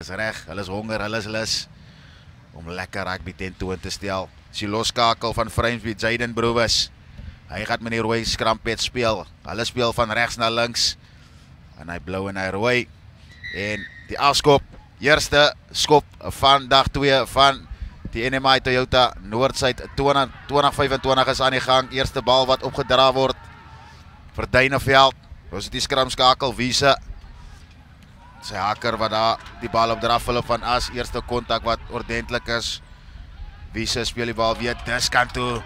is reg, hulle is honger, hulle is lus om lekker rugby tentoon te stel. As jy loskakel van Framesby, Jaden Brewis. Hy gaan met die rooi skrampet speel. Hulle speel van regs na links. En hy blou en hy rooi. En die afskop, eerste skop van dag 2 van die NMI Toyota Noordsuid 2025 is aan die gang. Eerste bal wat opgedra word vir Duineveld. Ons het die skramskakel Wiese. Sy haker wat daar die bal opdra, Philip van As, eerste kontak wat ordentlik is. Wiese speel die bal weer diskant toe.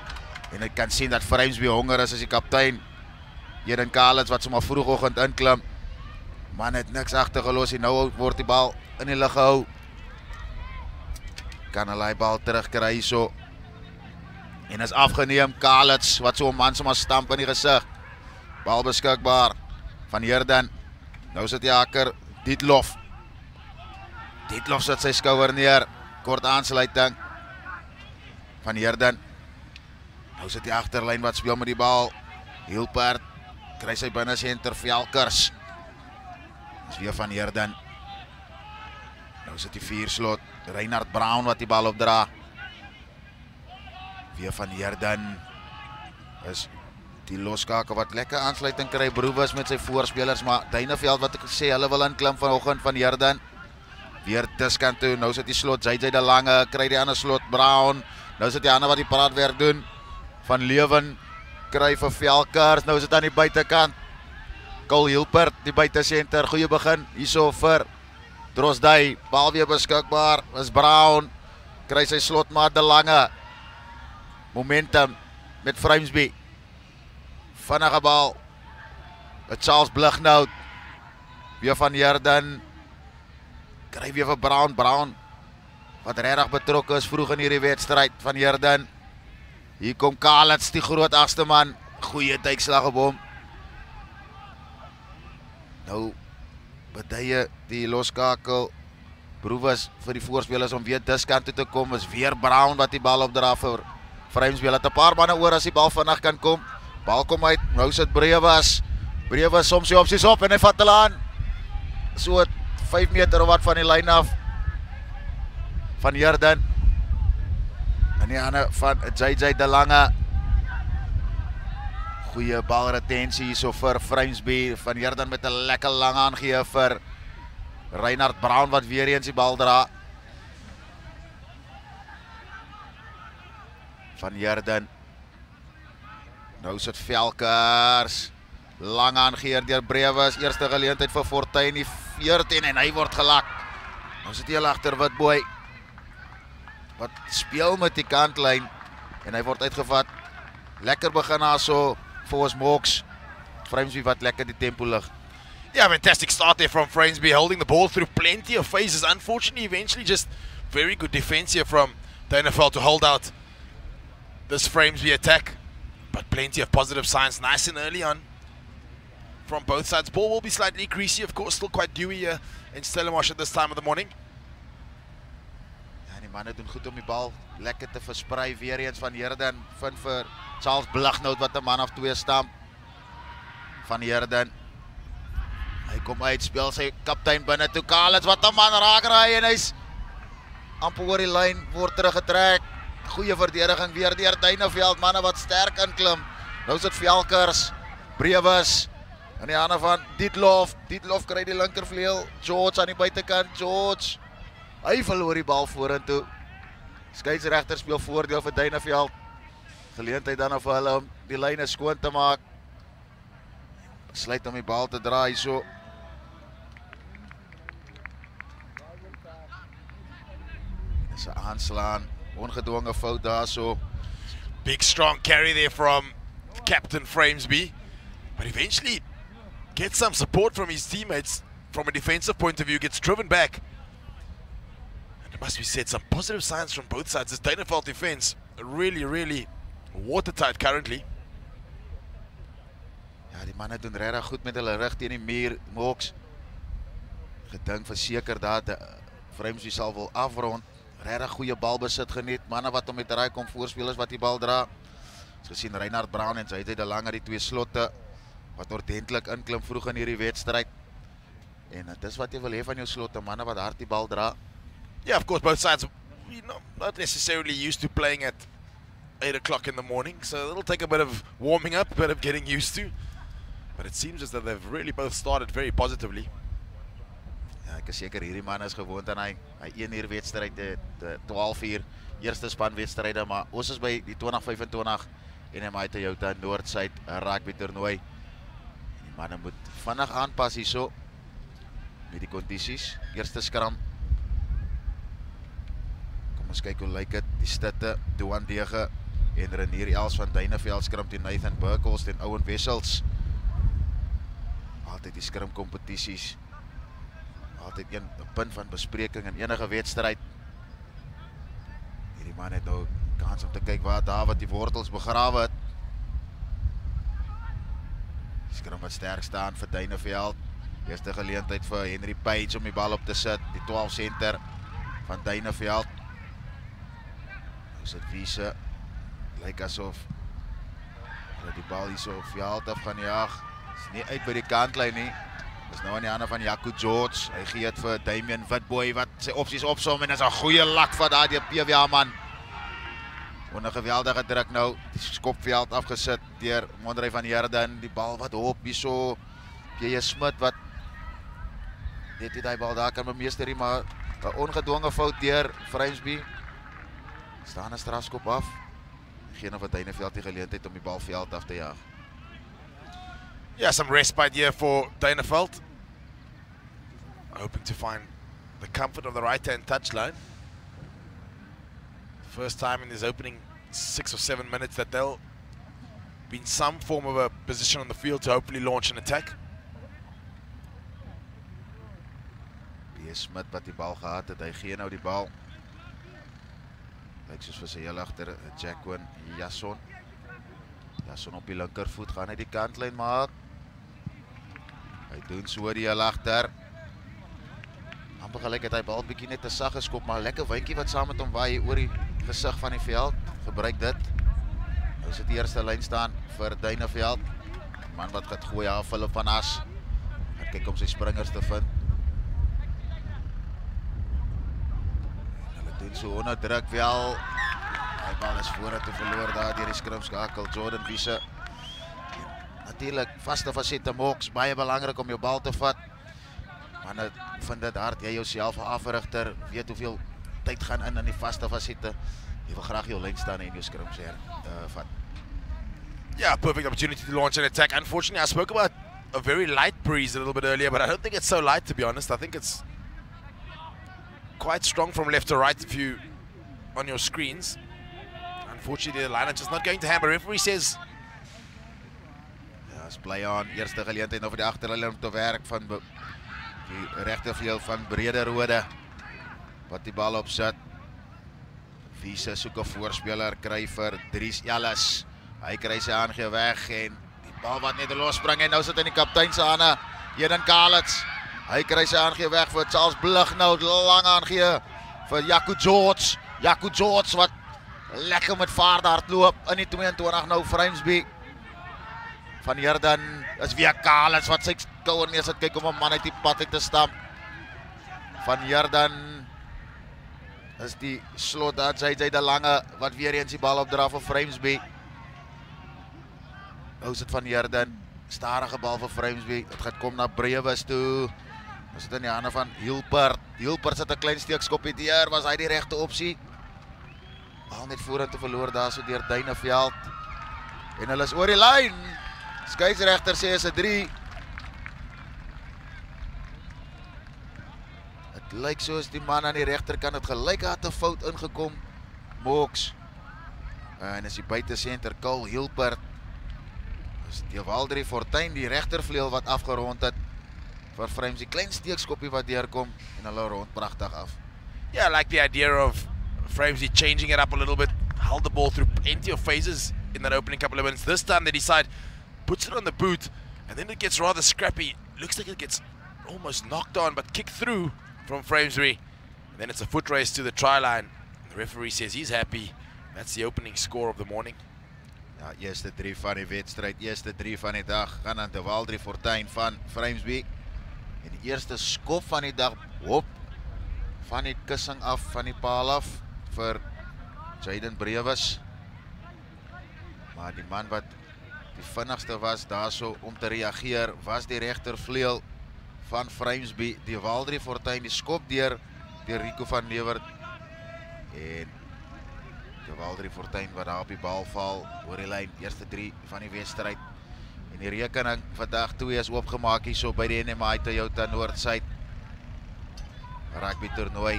En ek kan sien dat Framesby honger is as die kaptein. Eden Kalens wat sommer vroegoggend inklim. Man het niks agtergelos en nou word die bal in die lug gehou. Kan hulle die bal terugkry hierso. En is afgeneem, Kalens wat so 'n man sommer stamp in die gesig. Bal beskikbaar van Heerden. Nou sit die haker Dietlof. Dietlof sit sy skouer neer. Kort aansluiting van Heerden. Nou sit die agterlyn wat speel met die bal. Hilpert kry sy binne senter Velkers. Dis weer van Heerden. Nou sit die vierslot Reinhard Brown wat die bal opdra. Weer van Heerden. Is die loskakel wat lekker aansluiting kry. Brewis met sy voorspelers, maar Duineveld wat ek sê hulle wil inklim vanoggend van Heerden. Weer diskant toe. Nou sit die slot JJ de Lange, kry die ander slot Brown. Nou sit die ander wat die praatwerk doen. Van Leven kry vir Velkers. Nou is dit aan die buitekant. Cole Hilpert, die buitesenter. Goeie begin hierso vir Drosdai. Bal weer beskikbaar. Is Brown. Kry sy slot maar de Lange. Momentum met Framesby. Vinnige bal. Met Charles Blighnout. Weer van Heerden. Kry weer vir Brown. Brown wat regtig betrokke is vroeg in hierdie wedstryd van Heerden. Hier kom Kalens, die groot agste man. Goeie duikslag op hom. Nou beduie die loskakel Brewis vir die voorspelers om weer diskant toe te kom. Is weer Brown wat die bal opdra vir Framesby. Hulle het 'n paar manne oor as die bal vinnig kan kom. Bal kom uit. Nou sit Brewis. Brewis soms sy opsies op en hy vat hulle aan. So 5 meter of wat van die lyn af. Van Heerden. En die ander van JJ de Lange. Goeie balretensie hierso vir Framesby. Van Heerden met 'n lekker lang aangee vir Reinhard Brown wat weer eens die bal dra. Van Heerden. Nou sit Velkers. Lang aangeheer deur Brewis. Eerste geleentheid vir Fortuin die 14 en hy word gelak. Nou sit hy agter Witboy. Wat speel met die kantlyn en hy word uitgevat. Lekker begin daar so vir ons Mox. Framesby wat lekker die tempo lig. Yeah, fantastic start there from Framesby, holding the ball through plenty of phases. Unfortunately, eventually just very good defense here from Duineveld to hold out this Framesby attack. But plenty of positive signs, nice and early on from both sides. Ball will be slightly greasy, of course, still quite dewy here in Stellenbosch at this time of the morning. Die manne doen goed om die bal lekker te versprei. Weer eens van Heerden vind vir Charles Blighnout wat 'n man of 2 stamp. Van Heerden. Hy kom uit, speel sy kaptein binne toe. Kalens wat 'n man raak raai en hy's amper oor die lyn, word teruggetrek. Goeie verdediging weer deur Duineveld, manne wat sterk inklim. Nou sit Velkers, Brewis aan die ander van Dietlof. Dietlof kry die linkervleuel. George aan die buitekant. George. Hy verloor die bal vorentoe. Skeieregter speel voordeel vir Duineveld. Geleentheid dan vir hulle om die lyne skoon te maak. Besluit om die bal te dra hierso. Dis 'n aanslaan, ongedwonge fout daarso. Big strong carry there from Captain Framesby, but eventually gets some support from his teammates from a defensive point of view, gets driven back. It must be said, some positive signs from both sides. This Duineveld defense really watertight currently. Ja, die manne doen regtig goed met hulle rug teen die muur. Mox gedink verseker dat Framesby sal wil afrond. Regtig goeie balbesit geniet. Manne wat om met draai kom, voorspelers wat die bal dra. Ons gesien Reinhard Brown en JJ de Lange, die 2 slotte wat ordentlik inklim vroeg in hierdie wedstryd. En dit is wat jy wil hê van jou slotte manne wat hard die bal dra. Yeah, of course, both sides, not necessarily used to playing at 8 o'clock in the morning, so it'll take a bit of warming up, a bit of getting used to. But it seems as though they've really both started very positively. Ja, ek is seker hierdie man is gewoond aan hy 1 uur wedstryd, 12 uur eerste span wedstryde, maar ons is by die 2025 NMI Toyota Noord-Suid rugby toernooi. Die manne moet vinnig aanpas hierso met die kondisies. Eerste skram. Kom ons kyk hoe lyk dit. Die Stitte, Duan Dege en Renier Els van Duineveld skram teen Nathan Burkhorst en Owen Wessels. Altyd die skrim kompetisies. Altyd een punt van bespreking in enige wedstryd. Hierdie man het nou kans om te kyk waar David die wortels begrawe het. Skrim wat sterk staan vir Duineveld. Eerste geleentheid vir Henry Page om die bal op te sit. Die 12 center van Duineveld. Nou sit Wiese. Lyk asof hulle die bal hier so op veld af gaan jaag. Is nie uit by die kantlyn nie. Is nou aan die hande van Jaco George. Hy gee het vir Damian Witbooi wat sy opsies opsom en is 'n goeie lak van daardie PWA man. Onder geweldige druk nou. Die skopveld afgesit deur Mondrey van Heerden. Die bal wat hop hierso. P.J. Smit wat net die bal daar kan bemeester, maar 'n ongedwonge fout deur Vrynsby. Staan 'n strafskop af. Geen of Duineveld die geleentheid om die bal veld af te jaag. Yeah, some respite here for Duineveld. Hoping to find the comfort of the right-hand touchline. First time in this opening 6 or 7 minutes that they'll be in some form of a position on the field to hopefully launch an attack. P.J. Smit wat die bal gehad het, hy gee nou die bal. Lyk soos vir sy heel agter Jacquin Jasson. Jasson op die linkervoet gaan hy die kantlyn maak. Hy doen so die heel agter. Amper gelyk het hy bal bietjie net te sag geskop, maar lekker windjie wat saam met hom waai oor die gesig van die veld. Gebruik dit. Nou is dit die eerste lyn staan vir Duineveld. Man wat gaat gooi af, Philip van As. Gaan kyk om sy springers te vind. Hulle doen so onder druk wel. Die bal is vooruit te verloor daar deur die skrimskakel Jordan Wiese. Natuurlijk vaste fasette Mox, baie belangrik om jou bal te vat. Man vind dit hard, jy jouself 'n afrigter, weet hoeveel tyd gaan in die vaste fasette. Jy wil graag jou lyn staan en jou skrims vat. Yeah, perfect opportunity to launch an attack. Unfortunately, I spoke about a very light breeze a little bit earlier, but I don't think it's so light, to be honest. I think it's quite strong from left to right if you on your screens. Unfortunately, the line is just not going to hammer. Referee says... Ja, is play on. Eerste geleentheid nou vir die agterlyn om te werk van die regtervleuel van Brederode wat die bal opsit. Wiese soek 'n voorspeler, kry vir Dries Ellis. Hy kry sy aangee weg en die bal wat net losspring en nou sit in die kaptein se hande. Eden Kalitz. Hy kry sy aangee weg vir Charles Blig nou, lang aangee vir Jaco George. Jaco George wat lekker met vaart hardloop in die 22 nou Vrynsby. Van Heerden is weer Kalitz wat sy skouer neersit, kyk om 'n man uit die pad uit te stamp. Van Heerden is die slot daar, JJ de Lange wat weer eens die bal opdra vir Vrynsby. Nou is dit Van Heerden, stadige bal vir Vrynsby. Dit gaan kom na Brewes toe. Is dit in die hande van Hilpert. Hilpert sit 'n klein steekskoppie deur, was hy die regte opsie? Bal net vorentoe verloor daar so deur Duineveld. En hulle is oor die lyn. Skeieregter sê is 'n 3. Dit lyk soos die man aan die regterkant het gelyk het 'n fout ingekom. Mox. En is die buitesenter Cole Hilpert. Dis die Waldrie Fortuin die regtervleuel wat afgerond het. Vir Vrynsby klein steekskoppie wat deurkom en hulle rond pragtig af. Yeah, I like the idea of Vrynsby changing it up a little bit. Held the ball through plenty of phases in that opening couple of minutes. This time they decide, puts it on the boot, and then it gets rather scrappy. Looks like it gets almost knocked on, but kicked through from Vrynsby. And then it's a foot race to the try line. The referee says he's happy. That's the opening score of the morning. Ja, eerste 3 van die wedstryd, eerste 3 van die dag gaan aan de Waldrie Fortuin van Vrynsby. En die eerste skop van die dag, hop, van die kussing af, van die paal af, vir Jayden Brewes. Maar die man wat die vinnigste was daarso om te reageer, was die regtervleuel van Framesby, die Waldrie Fortuin, die skop deur Rico van Leeuwert. En die Waldrie Fortuin wat daar op die bal val, oor die lyn, eerste 3 van die wedstryd. En die rekening vandag 2 is oopgemaak hier so by die NMI Toyota Noord-Suid rugby toernooi.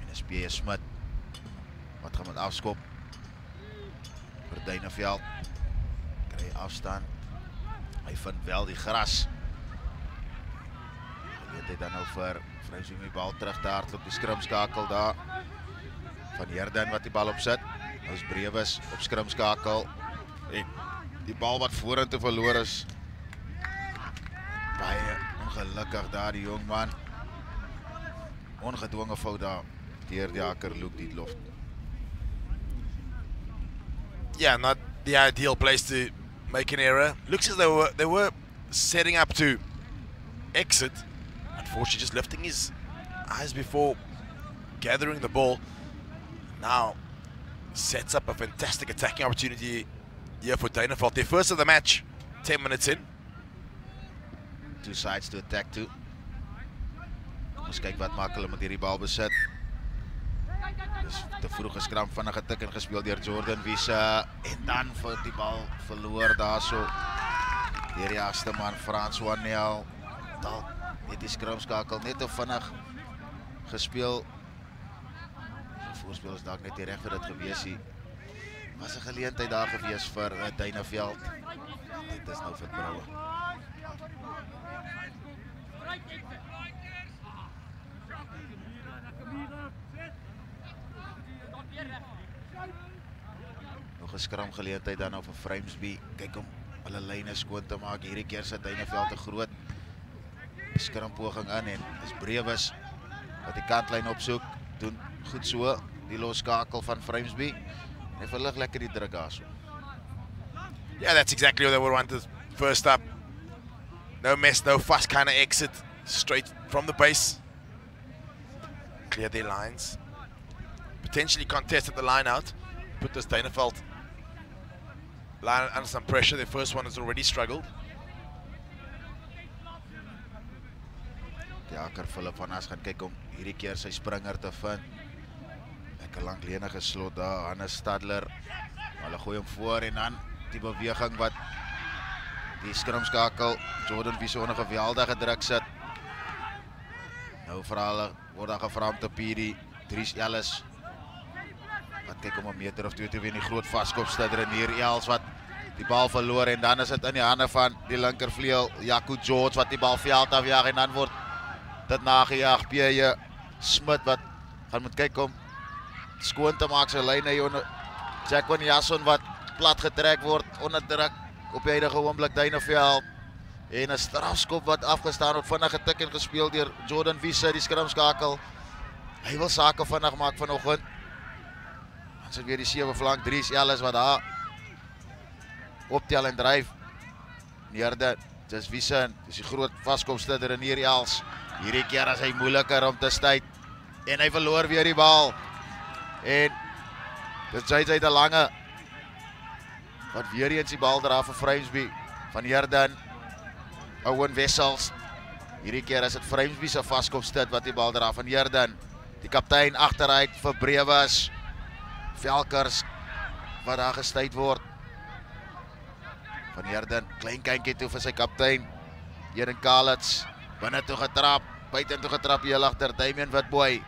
En is P.J. Smit wat gaan met afskop vir Duineveld. Kry afstand. Hy vind wel die gras. Weet hy dan nou vir Framesby met die bal terug te hardloop, die skrimskakel daar van Herden wat die bal opsit. Nou is Brewes op skrimskakel. En die bal wat vorentoe verloor is. Baie ongelukkig daar die jong man. Ongedwonge fout daar deur die haker Luke Dietlof. Yeah, not the ideal place to make an error. Looks as though they were setting up to exit. Unfortunately, just lifting his eyes before gathering the ball. Now sets up a fantastic attacking opportunity here for Duineveld. Their first of the match, 10 minutes in. 2 sides to attack to. Ons kyk wat maak hulle met hierdie bal besit. Dis te vroeg geskram, vinnige tik en gespeel deur Jordan Wiese. En dan vir die bal verloor daarso deur die agste man François Nel. Dalk net die skrimskakel net te vinnig gespeel. Die voorspel is dalk net nie reg vir dit gewees nie. Was 'n geleentheid daar gewees vir Duineveld. Dit is nou vir Brouwer. Nog 'n skram geleentheid dan nou vir Framesby. Kyk om hulle lyne skoon te maak. Hierdie keer sit Duineveld 'n groot skrimpoging in en dis Brewes wat die kantlyn opsoek. Doen goed so die loskakel van Framesby. Hy verlig lekker die druk daarso. Yeah, that's exactly what they would want to first up. No mess, no fuss kind of exit. Straight from the base. Clear their lines. Potentially contest at the line out. Put this Duineveld line under some pressure. Their first one has already struggled. Die haker Philip van As gaan kyk om hierdie keer sy springer te vind. Lekker langlenige slot daar, Hannes Stadler. Hulle gooi hom voor en dan die beweging wat die skrimskakel Jordan Wiese onder geweldige druk sit. Nou vir hulle word daar gevra om te Piri, Dries Ellis. Wat kyk om 'n meter of 2 te wen die groot vaskop Renier Els wat die bal verloor en dan is dit in die hande van die linkervleuel Jaco George wat die bal veld afjaag en dan word dit nagejaag. P.J. Smit wat gaan moet kyk om skoon te maak sy lyne hier. Jacquin Jasson wat plat getrek word onder druk op die huidige oomblik Duineveld. En 'n strafskop wat afgestaan word, vinnig getik en gespeel deur Jordan Wiese, die skrimskakel. Hy wil sake vinnig maak vanoggend. Dan sit weer die 7 flank, Dries Ellis wat daar optel en dryf. Neerde, dis Wiese, dis die groot vaskopste Renier Els. Hierdie keer is hy moeiliker om te stuit. En hy verloor weer die bal. En dit is uit 'n lange wat weer eens die bal dra vir Framesby van Herden. Owen Wessels. Hierdie keer is dit Framesby se vaskopstit wat die bal dra van Herden. Die kaptein agteruit vir Brewes. Velkers wat daar gestuit word. Van Herden, klein kindjie toe vir sy kaptein. Eden Kalitz, binne toe getrap, buite toe getrap heel agter Damian Witbooi.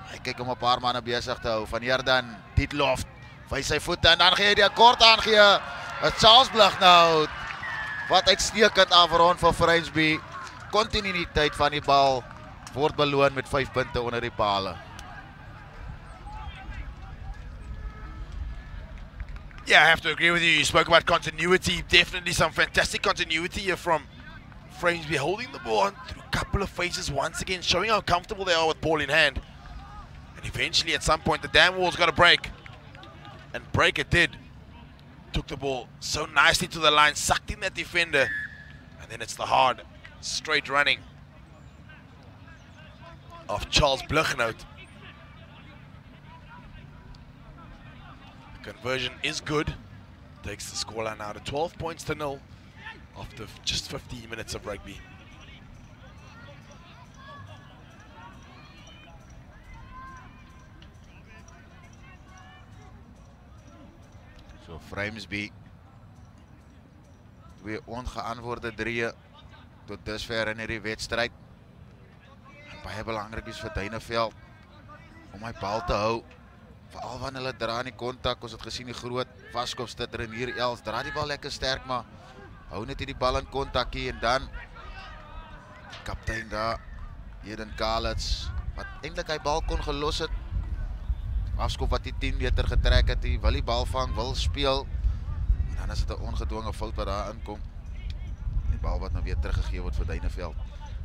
Hy kyk om 'n paar manne besig te hou. Van Herden, Dietlof, wys sy voete en dan gee hy die kort aangee. 'n Charles Blignout wat uitstekend afrond vir Framesby. Kontinuïteit van die bal word beloon met 5 punte onder die pale. Yeah, I have to agree with you. You spoke about continuity. Definitely some fantastic continuity here from Framesby, holding the ball on through a couple of phases once again, showing how comfortable they are with ball in hand. And eventually at some point the dam wall's got to break. And break it did. Took the ball so nicely to the line, sucked in that defender. And then it's the hard straight running of Charles Blignout. The conversion is good. Takes the scoreline now to 12 points to 0 after just 15 minutes of rugby. So Framesby, 2 ongeantwoorde 3 tot dusver in hierdie wedstryd. Baie belangrik is vir Duineveld om hy bal te hou. Veral wanneer hulle dra in die kontak, ons het gesien die groot vaskopstitter en hier Els dra die bal lekker sterk, maar hou net die bal in kontak hier en dan kaptein daar, Eden Kalets, wat eintlik hy bal kon gelos het. Afskop wat die 10 meter getrek het, hy wil die bal vang, wil speel. En dan is dit 'n ongedwonge fout wat daar inkom. Die bal wat nou weer teruggegee word vir Duineveld.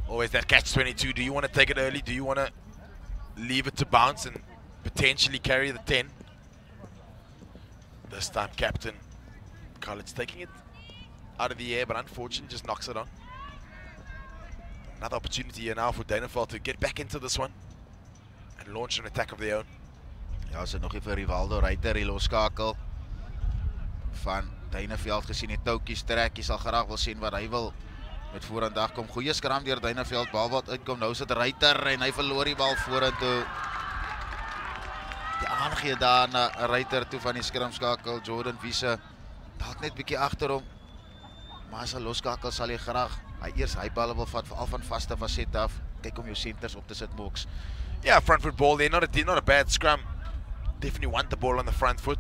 Always that catch-22. Do you want to take it early? Do you want to leave it to bounce and potentially carry the 10? This time captain Khalid's taking it out of the air, but unfortunately just knocks it on. Another opportunity here now for Duineveld to get back into this one and launch an attack of their own. Ja, as dit nog nie vir Rivaldo Reiter die loskakel van Duineveld gesien die toukies trek, jy sal graag wil sien wat hy wil met voorandag kom. Goeie skram deur Duineveld, bal wat uitkom, nou sit Reiter en hy verloor die bal vorentoe. Die aangee daar na Reiter toe van die skramskakel, Jordan Wiese, dalk net bietjie agter hom, maar as hy loskakel sal jy graag, hy balle wil vat, veral van vaste facet af, kyk om jou centers op te sit, Moks. Yeah, front foot ball there, not a bad scrum. Definitely want the ball on the front foot.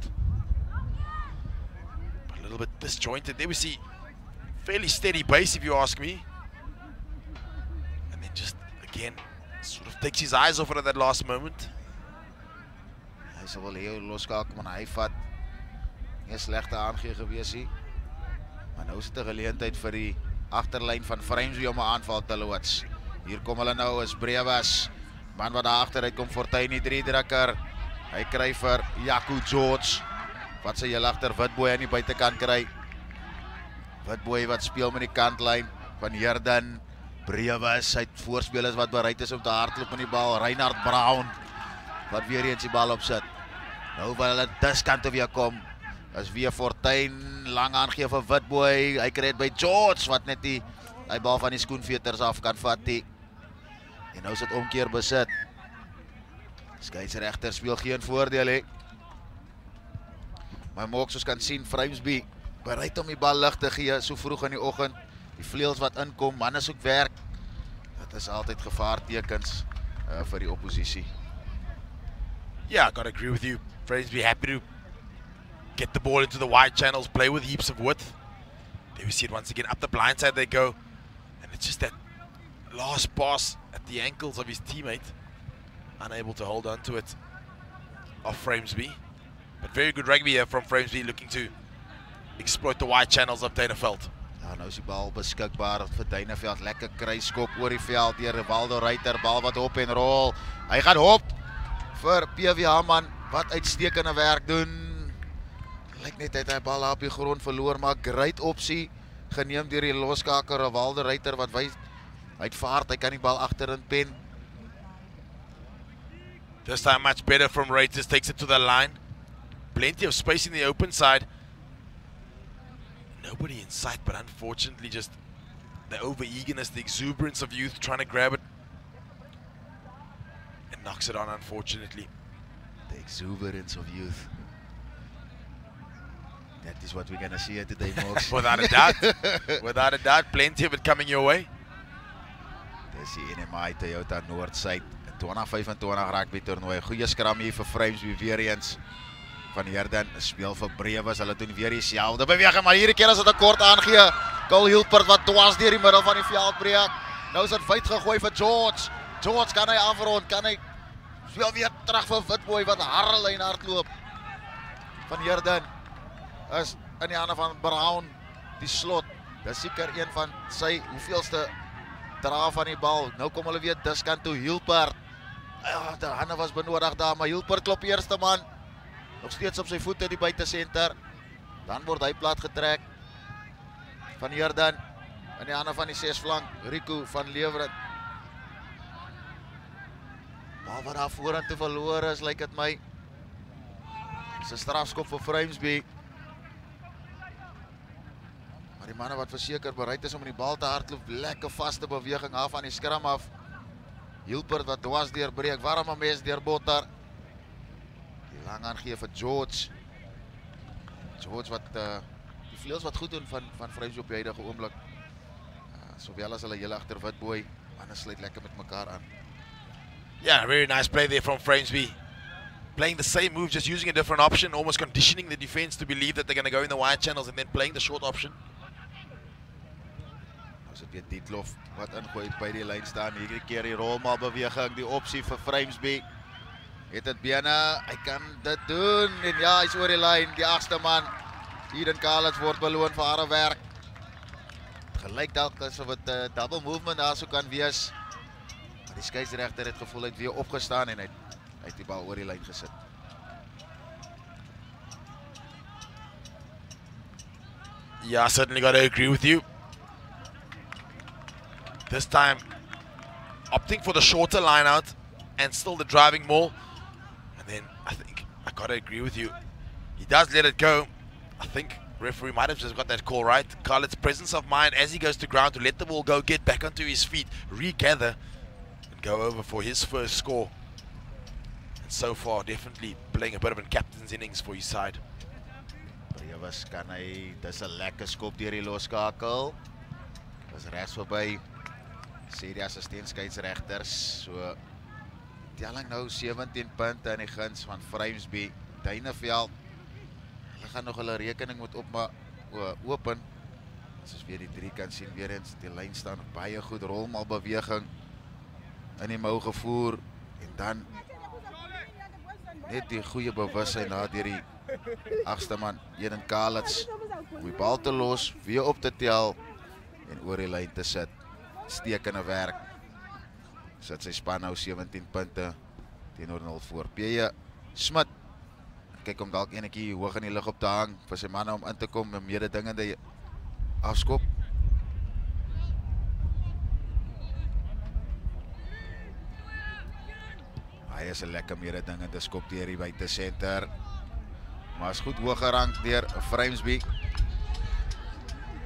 But a little bit disjointed. There we see fairly steady base, if you ask me. And then just, again, sort of takes his eyes off it at that last moment. Hy sal wel heel loskakel, maar hy vat nie slegte aangee gewees nie. Maar nou is dit 'n geleentheid vir die agterlyn van Framesby om 'n aanval te loods. Hier kom hulle nou, is Brewas. Man wat daar agter uitkom, Fortuin die 3-drukker. Hy kry vir Jaco George. Wat sy heel agter Witboy aan die buitekant kry. Witboy wat speel met die kantlyn van Herden. Brewas, hy het voorspelers wat bereid is om te hardloop met die bal. Reinhard Brown wat weer eens die bal opsit. Nou wil hulle diskant toe weer kom. Is weer Fortuin, lang aangee vir Witboy. Hy kry dit by George wat net die bal van die skoenveters af kan vat. En nou is dit omkeer besit. Skeieregter speel geen voordeel hè. Maar Moks, soos kan sien, Framesby bereid om die bal lig te gee so vroeg in die oggend. Die vleuels wat inkom, manne soek werk. Dit is altyd gevaartekens vir die oppositie. Yeah, I gotta agree with you. Framesby happy to get the ball into the wide channels, play with heaps of width. There we see it once again, up the blind side they go. And it's just that last pass at the ankles of his teammate. Unable to hold on to it of Framesby. But very good rugby here from Framesby, looking to exploit the wide channels of Duineveld. Ja, nou is die bal beskikbaar vir Duineveld. Lekker kruiskop oor die veld deur Rivaldo Reiter. Bal wat hop en rol. Hy gaan hop vir PV Haman wat uitstekende werk doen. Lyk net hy bal op die grond verloor, maar great opsie geneem deur die loskaker Rivaldo Reiter wat wys hy het vaart, hy kan die bal agterin pen. This time much better from Reiters, takes it to the line. Plenty of space in the open side. Nobody in sight, but unfortunately just the over-eagerness, the exuberance of youth trying to grab it. And knocks it on, unfortunately. The exuberance of youth. That is what we're going to see here today, Mox. Without a doubt. Without a doubt, plenty of it coming your way. Dis die NMI Toyota Noordsyd 2025 rugby toernooi. Goeie skram hier vir Framesby weer eens. Van Herden speel vir Brewas. Hulle doen weer dieselfde beweging, maar hierdie keer as dit 'n kort aangee. Cole Hilpert wat dwars deur die middel van die veld breek. Nou is dit wyd gegooi vir George. George kan hy afrond, kan hy speel weer terug vir Witboy wat harrelyn hardloop. Van Herden is in die hande van Brown. Die slot. Dis seker een van sy hoeveelste dra van die bal. Nou kom hulle weer diskant toe. Hilpert. Ja, die hande was benodig daar, maar Hilpert klop eerste man. Nog steeds op sy voete die buitesenter. Dan word hy plat getrek. Van Herden. Aan die ander van die 6 flank, Rico van Leeuwrit. Maar wat daar voorhand verloor is, lyk dit my. Dis 'n strafskop vir Framesby. Maar die manne wat verseker bereid is om in die bal te hardloop, lekker vaste beweging af aan die skram af. Hilpert wat dwars deurbreek, warme mes deur Bottar. Die lang aangee vir George. George wat die vleuels wat goed doen van Framesby op die huidige oomblik. Sowel as hulle heel agter Witbooi, manne sluit lekker met mekaar aan. Yeah, very nice play there from Framesby. Playing the same move, just using a different option, almost conditioning the defense to believe that they're going to go in the wide channels and then playing the short option. As dit weer Dietlof wat ingooi by die lyn staan, hierdie keer die rolmal beweging, die opsie vir Framesby. Het dit bene, hy kan dit doen en ja, hy's oor die lyn, die 8ste man. Eden Kalitz word beloon vir harde werk. Gelyk dalk asof dit double movement daar sou kan wees. Maar die skeieregter het gevoel hy het weer opgestaan en hy het die bal oor die lyn gesit. Yeah, I certainly got to agree with you. This time, opting for the shorter line out and still the driving maul. And then I think I got to agree with you. He does let it go. I think referee might have just got that call right. Kalitz's presence of mind as he goes to ground to let the ball go, get back onto his feet, regather, and go over for his first score. And so far, definitely playing a bit of a captain's innings for his side. Brevis kan hy, dis 'n lekker skop deur die loskakel. Dis regs verby. Sê die assistent skeieregters. So telling nou 17 punte in die guns van Framesby. Duineveld. Hulle gaan nog hulle rekening moet open. As ons weer die 3 kan sien, weer eens die lyn staan baie goed, rolmal beweging in die mou gevoer en dan net die goeie bewussyn na deur die 8ste man, Eden Kalitz, om die bal te los, weer op te tel en oor die lyn te sit. Stekende werk. Sit sy span nou 17 punte teenoor 0 voor. P.J. Smit kyk om dalk enetjie hoog in die lug op te hang vir sy manne om in te kom, 'n mededingende afskop. Hy is 'n lekker mededingende skop deur die buite senter. Maar is goed hoog gerank deur Framesby.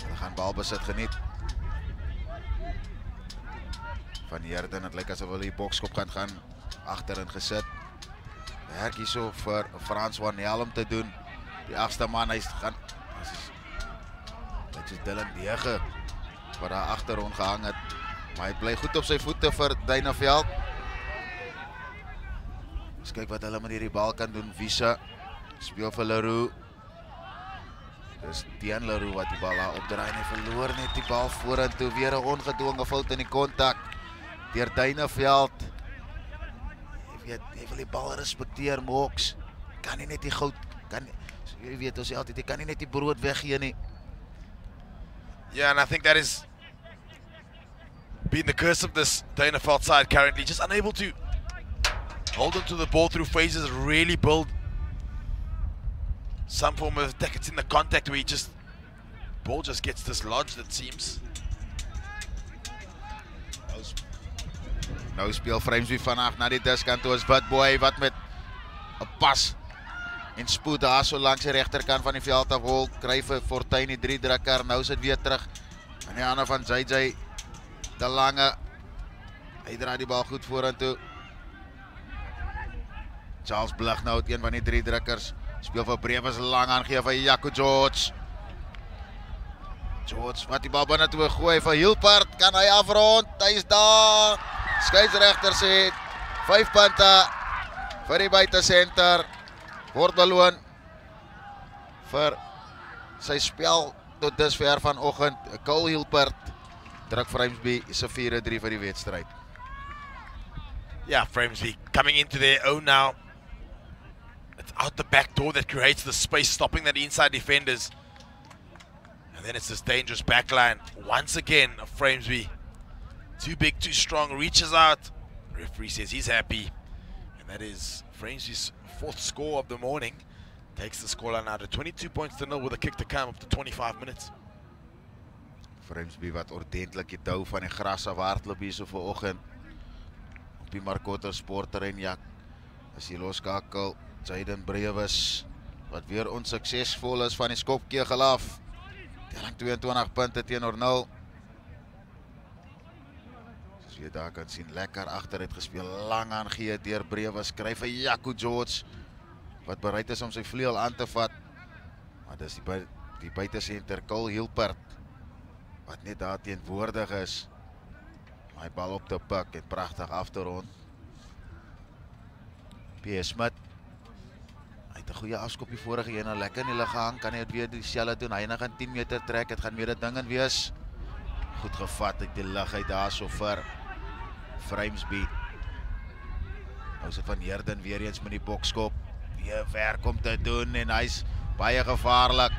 Hulle gaan balbesit geniet. Van Heerden, het lyk asof hulle die bokskop gaan agterin gesit. Werk hierso vir Frans Wanel om te doen. Die 8ste man, hy gaan dit is Dylan Dege wat daar agteron gehang het. Maar hy bly goed op sy voete vir Duineveld. Ons kyk wat hulle met hierdie bal kan doen. Wisa speel vir Leroux. Dis Dean Leroux wat die bal daar opdraai en hy verloor net die bal vorentoe. Weer 'n ongedwonge fout in die kontak deur Duineveld. Jy wil die bal respekteer, Mox. Kan nie net die goud, jy weet ons altyd, jy kan nie net die brood weggee nie. Yeah, and I think that is been the curse of this Duineveld side currently. Just unable to hold on to the ball through phases, really build some form of attack. It's in the contact where ball just gets dislodged, it seems. Nou speel Framesby vanaf na die diskant toe is Witbooi wat met 'n pas en spoed daar so langs die regterkant van die veld af hol, kry vir Fortuin die 3 drukker. Nou is dit weer terug aan die ander van JJ De Lange. Hy draai die bal goed vorentoe. Charles Blig nou het een van die 3 drukkers. Speel vir Brevis lang aangee vir Jaco George. George wat die bal binne toe gooi vir Hilpert. Kan hy afrond? Hy is daar. Skeieregter sê 5 punte vir die buite senter. Word beloon vir sy spel tot dusver vanoggend. Cole Hilpert druk Framesby se 4-3 vir die wedstryd. Yeah, Framesby coming into their own now. It's out the back door that creates the space, stopping that inside defenders. And then it's this dangerous back line. Once again, Framesby. Too big, too strong, reaches out. Referee says he's happy. And that is Framesby's 4th score of the morning. Takes the scoreline now to 22 points to 0 with a kick to come up to 25 minutes. Frimsby wat ordentlik die dou van die gras af hardloop hier so vanoggend op die Markotter sportterrein. Ja, is die loskakel Jaden Brewes wat weer onsuksesvol is van die skopkegel af. Telling 22 punte teenoor 0. Soos jy daar kan sien, lekker agteruit gespeel, lang aangee deur Brewes, kry vir Jaco George wat bereid is om sy vleuel aan te vat. Maar dis die buitesenter Cole Hilpert wat net daar teenwoordig is. My bal op te pik en pragtig af te rond. P.S. Smit. Hy het 'n goeie afskop die vorige een, nou lekker in die lug gehang, kan hy het weer dieselfde doen. Hy gaan 10 meter trek, dit gaan meer 'n ding wees. Goed gevat uit die lug uit daar so vir Frimsby. Nou is dit Van Heerden weer eens met die bokskop. Weer werk om te doen en hy's baie gevaarlik.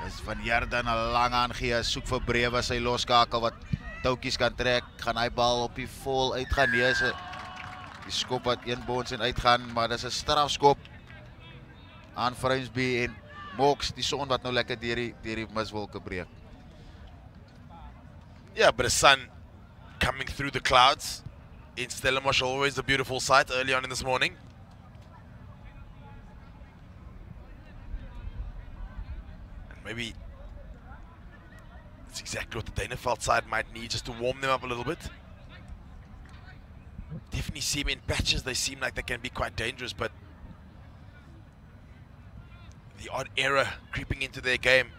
Dis Van Heerden 'n lang aangee, soek vir Brewes, sy loskakel wat touwtjies kan trek. Gaan hy bal op die vol uitgaan, nee, die skop wat een bons en uitgaan, maar dis 'n strafskop aan Frimsby en Mox, die son wat nou lekker deur die miswolke breek. Yeah, but the sun coming through the clouds in Stellenbosch, always a beautiful sight early on in this morning. And maybe it's exactly what the Dynaveld side might need, just to warm them up a little bit. Definitely see them in patches, they seem like they can be quite dangerous, but the odd error creeping into their game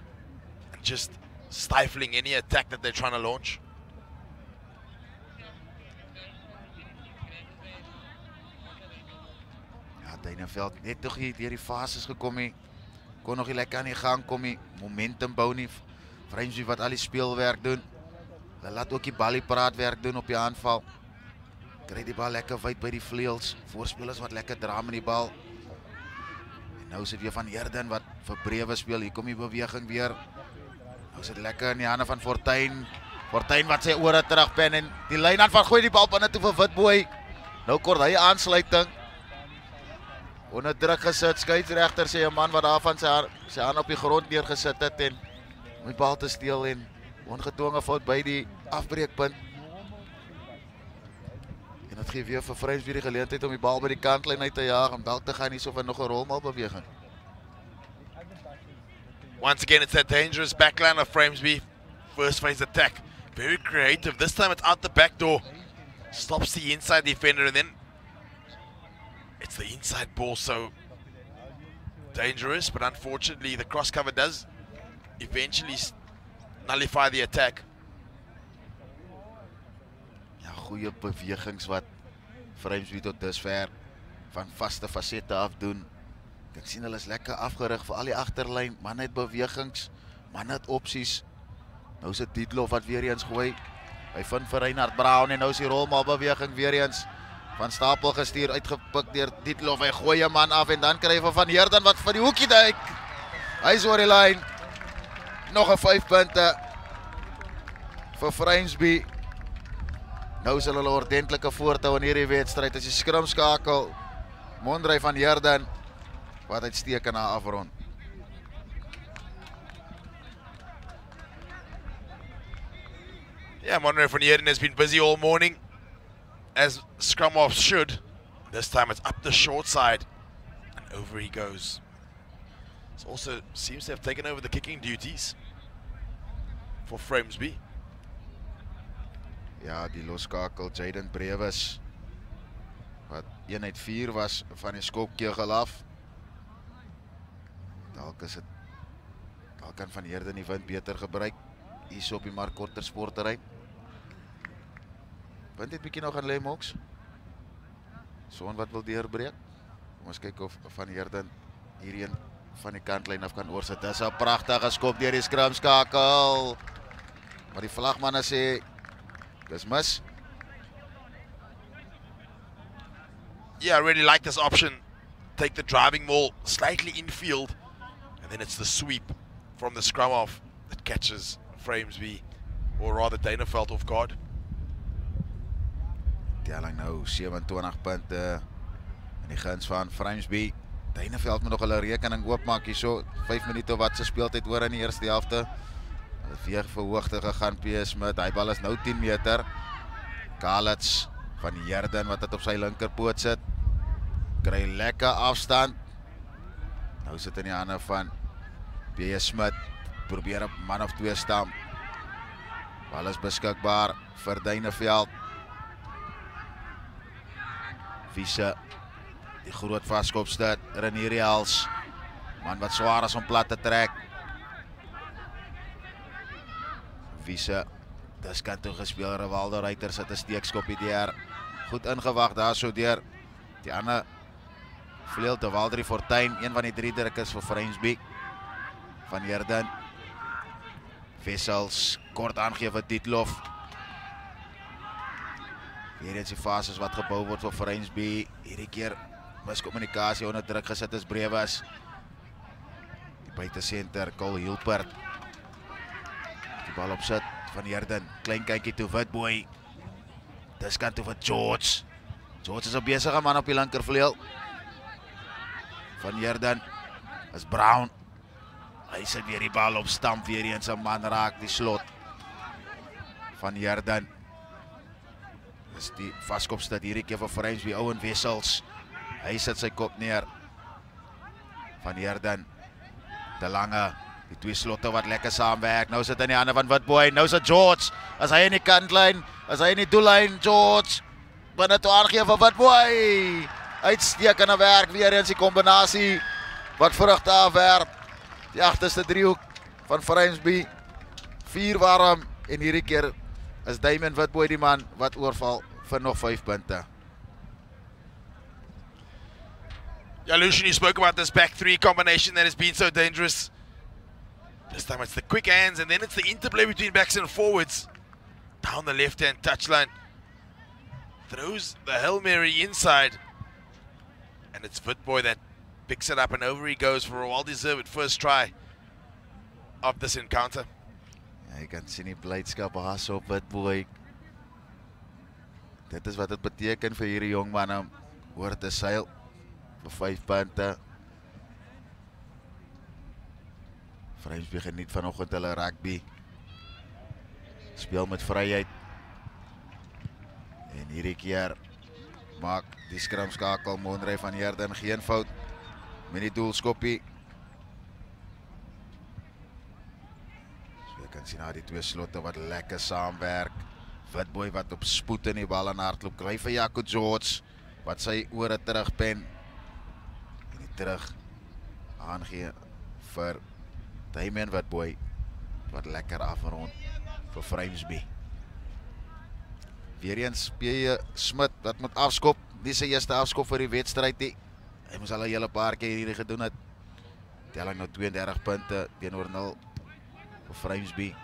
and just stifling any attack that they're trying to launch. Ja, Dynaveld net nog hier deur die fases gekom nie. Kon nog nie lekker aan die gang kom nie. Momentum bou nie. Frimsby wat al die speelwerk doen. Hulle laat ook die balie praatwerk doen op die aanval. Kry die bal lekker wyd by die vleuels. Voorspelers wat lekker dra met die bal. En nou is dit weer Van Heerden wat vir Brewes speel. Hier kom die beweging weer. Nou is dit lekker in die hande van Fortuin. Fortuin wat sy ore terugpen en die lyn aan van gooi die bal binne toe vir Witbooi. Nou kort hy aansluiting. Onder druk gesit, skeieregter sê 'n man wat daarvan sy hand op die grond neergesit het en om die bal te steel en ongedwonge fout by die afbreekpunt. En dit gee weer vir Frimsby die geleentheid om die bal by die kantlyn uit te jaag en dalk te gaan hierso vir nog 'n rolmalbeweging. Once again, it's that dangerous backline of Frimsby. First phase attack. Very creative. This time it's out the back door. Stops the inside defender and then it's the inside ball, so dangerous, but unfortunately the cross cover does eventually nullify the attack. Ja, goeie bewegings wat Frimsby tot dusver van vaste fasette af doen. Ek sien hulle is lekker afgerig vir al die agterlyn, man het bewegings, man het opsies. Nou is dit Dietlof wat weer eens gooi. Hy vind vir Reinhard Brown en nou is die rolmalbeweging weer eens van Stapel gestuur, uitgepik deur Dietlof. Hy gooi 'n man af en dan kry hy Van Heerden wat vir die hoekie duik. Hy is oor die lyn. Nog 'n 5 punte vir Frimsby. Nou is hulle ordentlike voortou in hierdie wedstryd. As die skrim skakel, Mondrey Van Heerden wat uitstekend na afrond. Yeah, Monroe van Heerden has been busy all morning, as scrum off should. This time it's up the short side, and over he goes. It also seems to have taken over the kicking duties for Frimsby. Ja, die loskakel Jaden Brewes wat 1 uit 4 was van die skopkegel af. Dalk kan Van Heerden die wind beter gebruik hier op die Markotter sportterrein. Wind het bietjie nog gaan lê, Mox. Son wat wil deurbreek. Kom ons kyk of Van Heerden hierheen van die kantlyn af kan oorsit. Dis 'n pragtige skop deur die skrimskakel. Maar die vlagmanne sê dis mis. Yeah, I really like this option. Take the driving ball slightly infield, and then it's the sweep from the scrum off that catches Frimsby, or rather Dynaveld, off guard. Telling nou 27 punte in die guns van Frimsby. Dynaveld moet nog hulle rekening oopmaak hierso. 5 minute wat se speeltyd oor in die eerste helfte. Weer verhoogte gegaan P.A. Smit. Hy bal is nou 10 meter. Kalets van Herden wat dit op sy linkerpoot sit. Kry lekker afstand. Nou sit in die hande van P.A. Smit. Probeer 'n man of 2 stamp. Bal is beskikbaar vir Duineveld. Wiese, die groot vaskopster, Renier Jels. Man wat swaar is om plat te trek. Wiese, dis kant toe gespeel, Rivaldo Ruiter sit 'n steekskopie deur. Goed ingewag daar so deur. Die ander vleuel te Waldrie Fortuin, een van die 3 drukkers vir Vrensby. Van Herden. Wessels, kort aangee vir Dietlof. Weer eens die fases wat gebou word vir Vrensby. Hierdie keer miskommunikasie onder druk gesit is Brewes. Die buitesenter, Cole Hilpert. Die bal opsit van Herden. Klein kykie toe, Witboy. Dis kant toe vir George. George is 'n besige man op die linkervleuel. Van Herden is Brown. Hy sit weer die bal op stamp, weer eens 'n man raak die slot. Van Herden. Dis die vaskopstad hierdie keer vir Vrensby, Owen Wessels. Hy sit sy kop neer. Van Herden. De Lange. Die 2 slotte wat lekker saamwerk. Nou sit in die hande van Witboy. Nou sit George. As hy in die kantlyn, as hy in die doellyn, George. Binne toe aangee vir Witboy. Uitstekende werk, weer eens die kombinasie wat vrugte afwerp. Die agterste driehoek van Vrensby. 4 warm en hierdie keer is Damien Witboy die man wat oorval vir nog 5 punte. Yeah, Lucian, you spoke about this back 3 combination that has been so dangerous. This time it's the quick hands and then it's the interplay between backs and forwards. Down the left-hand touchline. Throws the Hail Mary inside. And it's Witboy that picks it up and over he goes for a well-deserved first try of this encounter. Ja, jy kan sien die blydskap haas op Witboy. Dit is wat dit beteken vir hierdie jong man om oor te seil vir 5 punte. Vrensby geniet vanoggend hulle rugby. Speel met vryheid. En hierdie keer maak die skrimskakel Monrey van Herden geen fout met die doelskoppie. So jy kan sien na die 2 slotte wat lekker saamwerk. Witboy wat op spoed in die bal en hardloop kry vir Jaco George wat sy ore terugpen. En die terug aangee vir Damien Witboy wat lekker afrond vir Vrensby. Weer eens P.A. Smit wat moet afskop. Die sy eerste afskop vir die wedstryd nie. Hy moes al 'n hele paar keer hierdie gedoen het. Telling nou 32 punte teenoor 0 vir Vrensby.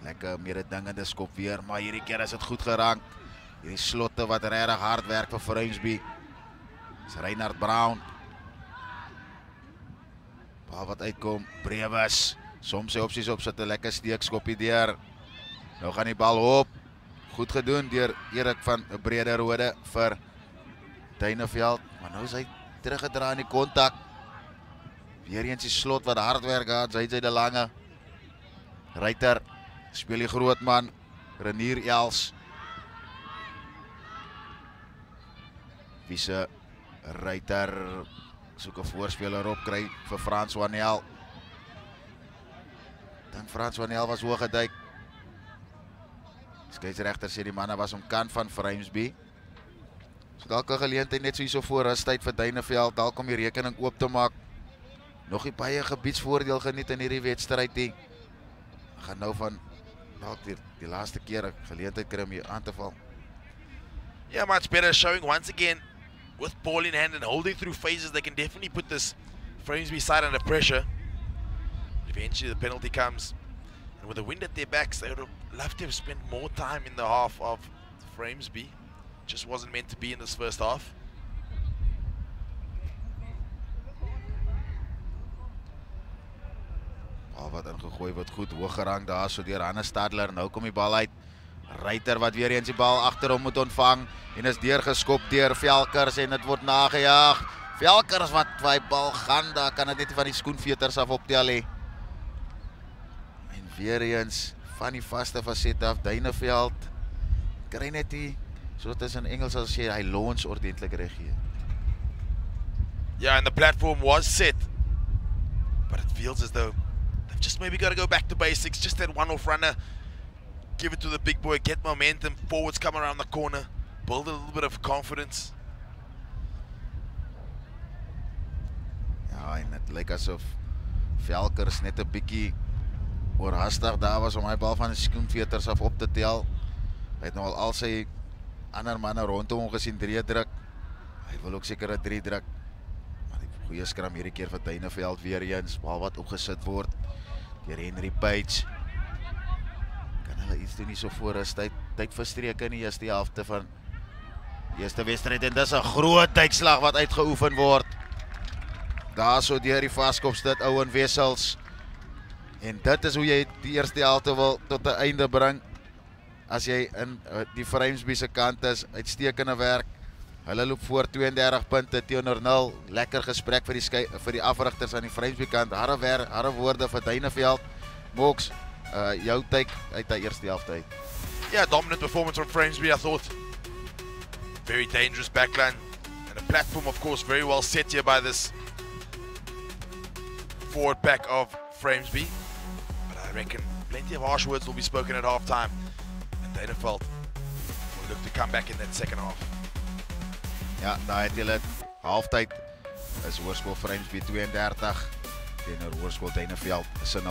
Lekker mededingende skop weer, maar hierdie keer is dit goed gerank. Hierdie slotte wat regtig hard werk vir Vrensby. Dis Reinhard Brown. Bal wat uitkom, Brewes. Soms sy opsies op sit 'n lekker steekskopie deur. Nou gaan die bal op. Goed gedoen deur Erik van Brederode vir Duineveld, maar nou is hy teruggedra in die kontak. Weer eens die slot wat hard werk gehad, hy De Lange. Ruiter speel die groot man, Renier Jels. Wiese Ruiter soek 'n voorspeler op kry vir Frans Wanel. Dan Frans Wanel was hoog geduik. Skeieregter sê die manne was om kant van Vrensby. So dalk 'n geleentheid net so hierso voor rustyd vir Duineveld, dalk om die rekening oop te maak. Nog nie baie gebiedsvoordeel geniet in hierdie wedstryd nie. Gaan nou van dalk die laaste keer 'n geleentheid kry om hier aan te val. Yeah, much better showing once again with ball in hand and holding through phases. They can definitely put this Vrensby side under pressure. Eventually the penalty comes. And with the wind at their backs, they would have loved to have spent more time in the half of Vrensby. Just wasn't meant to be in this first half. Bal wat ingegooi word goed hoog gerang daar so deur Hannes Stadler. Nou kom die bal uit. Ruiter wat weer eens die bal agter hom moet ontvang en is deurgeskop deur Velkers en dit word nagejaag. Velkers wat by bal gaan, daar kan dit net van die skoenveters af optel hê. En weer eens van die vaste facet af, Duineveld kry net die, so dit is in Engels as jy hy launch ordentlik reg gee. Yeah, and the platform was set, but it feels as though they've just maybe got to go back to basics, just that one-off runner, give it to the big boy, get momentum, forwards come around the corner, build a little bit of confidence. Ja, en het lyk asof Velkers net 'n bietjie oorhaastig daar was om hy bal van die skoenveters af op te tel. Hy het nou al sy ander manne rondom hom gesien 3 druk. Hy wil ook seker 'n 3 druk. Maar die goeie skram hierdie keer vir Duineveld weer eens, bal wat opgesit word deur Henry Page. Kan hulle iets doen hier so voor is tyd vir streke in die eerste helfte van die eerste wedstryd en dis 'n groot tydslag wat uitgeoefen word. Daar so deur die vaskops dit Owen Wessels. En dit is hoe jy die eerste helfte wil tot 'n einde bring. As jy in die Framesby se kant is, uitstekende werk. Hulle loop voor 32 punte teenoor 0. Lekker gesprek vir die afrigters aan die Framesby kant. Harde woorde vir Duineveld. Mox, jou take uit die eerste helfte uit. Yeah, dominant performance from Framesby, I thought. Very dangerous backline. And a platform, of course, very well set here by this forward pack of Framesby. But I reckon plenty of harsh words will be spoken at halftime. And Duineveld will look to come back in that second half. Ja, daar het julle halftyd is Hoërskool Framesby 32 teenoor Hoërskool Duineveld.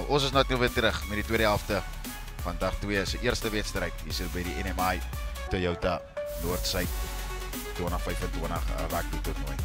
Ons is nou weer terug met die tweede helfte van dag 2 se eerste wedstryd hier by die NMI Toyota Noord-Suid 2025 rugby toernooi.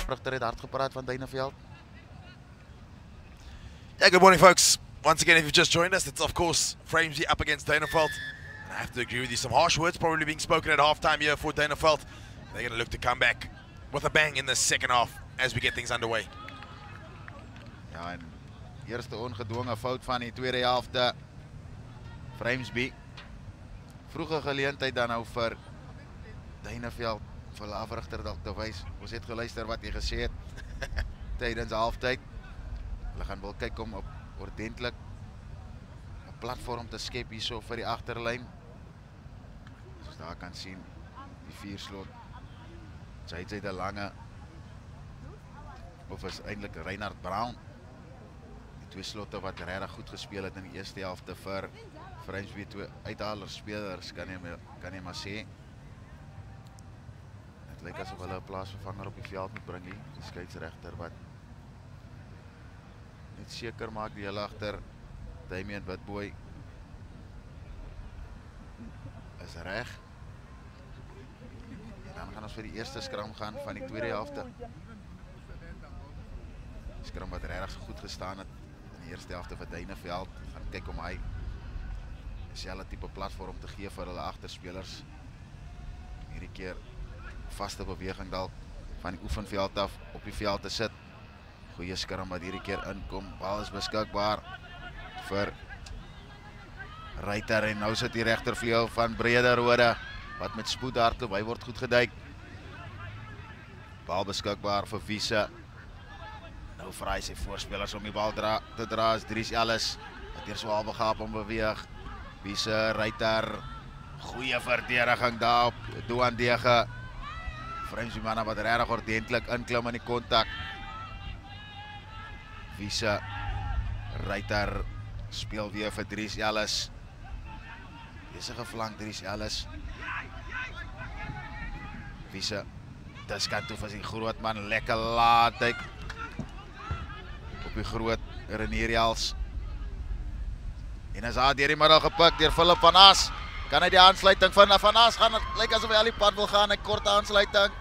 Rigter het hard gepraat van Duineveld. Yeah, good morning, folks. Once again, if you've just joined us, it's of course Framesby up against Duineveld. And I have to agree with you, some harsh words probably being spoken at halftime here for Duineveld. They're going to look to come back with a bang in the second half as we get things underway. Ja, en eerste ongedwonge fout van die tweede helfte. Framesby. Vroege geleentheid dan nou vir Duineveld vir die afrigter dalk te wys. Ons het geluister wat hy gesê het tydens halftyd. Hulle gaan wil kyk om op ordentlik 'n platform te skep hierso vir die agterlyn. Soos daar kan sien, die 4 slot. JJ de Lange of is eintlik Reinhard Brown. Die 2 slotte wat regtig goed gespeel het in die eerste helfte vir Framesby, 2 uithalers spelers kan jy maar sê. Het lyk asof hulle 'n plaasvervanger op die veld moet bring hier, die skeieregter wat net seker maak die hele agter Damian Witboy is reg. En dan gaan ons vir die eerste skram gaan van die tweede helfte. Die skram wat regtig so goed gestaan het in die eerste helfte vir Duineveld. Gaan kyk om hy dieselfde tipe platform te gee vir hulle agterspelers. Hierdie keer vaste beweging dalk van die oefenveld af op die veld te sit. Goeie skram wat hierdie keer inkom. Bal is beskikbaar vir Ryter en nou sit die regtervleuel van Brederode wat met spoed hardloop. Hy word goed geduik. Bal beskikbaar vir Wiese. Nou vra hy sy voorspelers om die bal te dra as Dries Ellis wat hier so halwe gaap om beweeg. Wiese, Ryter, goeie verdediging daar op Doan Dege. Framesby manne wat regtig ordentlik inklim in die kontak. Wiese, Ryter speel weer vir Dries Ellis. Besige flank Dries Ellis. Wiese, dis kant toe vir sy groot man, lekker laat hy op die groot Renier Jels. En is daar deur die middel gepik deur Philip van As. Kan hy die aansluiting van As gaan, lyk asof hy al die pad wil gaan, 'n kort aansluiting.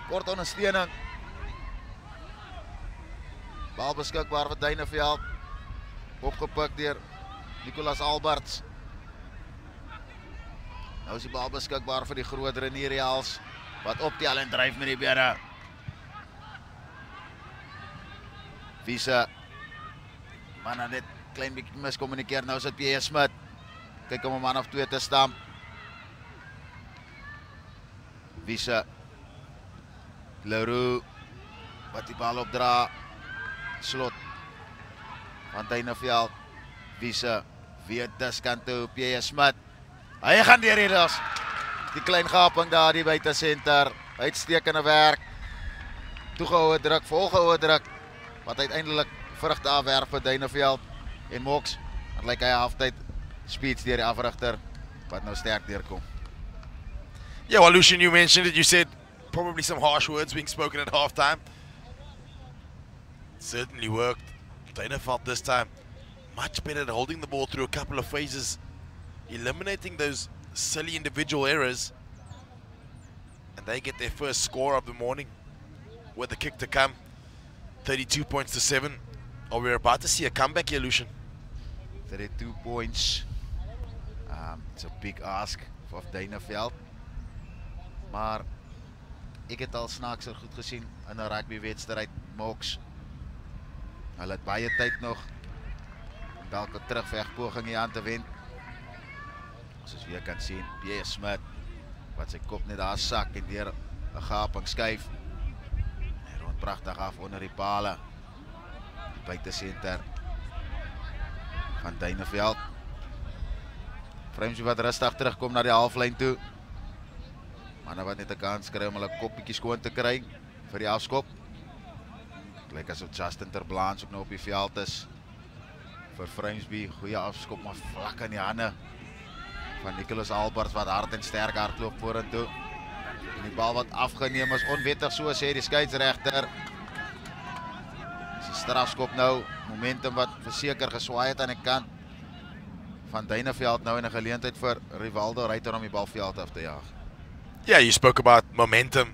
Kort ondersteuning. Bal beskikbaar vir Duineveld. Opgepik deur Nicolas Alberts. Nou is die bal beskikbaar vir die groot Renier Jels, wat optel en dryf met die bene. Wiese, maar nou net klein bietjie miscommunikeer, nou is dit P.J. Smit. Kyk om 'n man of 2 te stamp. Wiese, Leroux, wat die bal opdra, Slot, van Duineveld, Wiese, weer diskant toe, P.J. Smit. Hy gaan deur hier, die klein gaping daar, die buite senter, uitstekende werk, toegehoude druk, volgehoude druk, wat uiteindelik vrugte afwerp vir Duineveld en Mox, en lyk hy halftyd speeds deur die afrigter, wat nou sterk deurkom. Yeah, well, Lucian, you mentioned it. You said probably some harsh words being spoken at halftime. Certainly worked. Duineveld this time much better at holding the ball through a couple of phases, eliminating those silly individual errors, and they get their first score of the morning with the kick to come. 32 points to 7. Are we about to see a comeback here, Lucian? 32 points. It's a big ask of Duineveld. Maar ek het al snaakser goed gesien in 'n rugbywedstryd, Mox. Hulle het baie tyd nog om dalk 'n terugvegpoging hier aan te wen. Soos jy kan sien, P.J. Smit wat sy kop net daar sak en deur 'n gaping skuif. Hy rond pragtig af onder die pale. Die buitesenter van Duineveld. Framesby wat rustig terugkom na die halflyn toe. Manne wat net 'n kans kry om hulle kop bietjie skoon te kry vir die afskop. Lyk asof Justin Terblanche ook nou op die veld is vir Framesby. Goeie afskop, maar vlak in die hande van Nicholas Alberts wat hard en sterk hardloop vorentoe. En die bal wat afgeneem is, onwettig so sê die skeieregter. Dis 'n strafskop nou, momentum wat verseker geswaai het aan die kant van Duineveld nou in 'n geleentheid vir Rivaldo Ruiter om die bal veld af te jaag. Yeah, you spoke about momentum.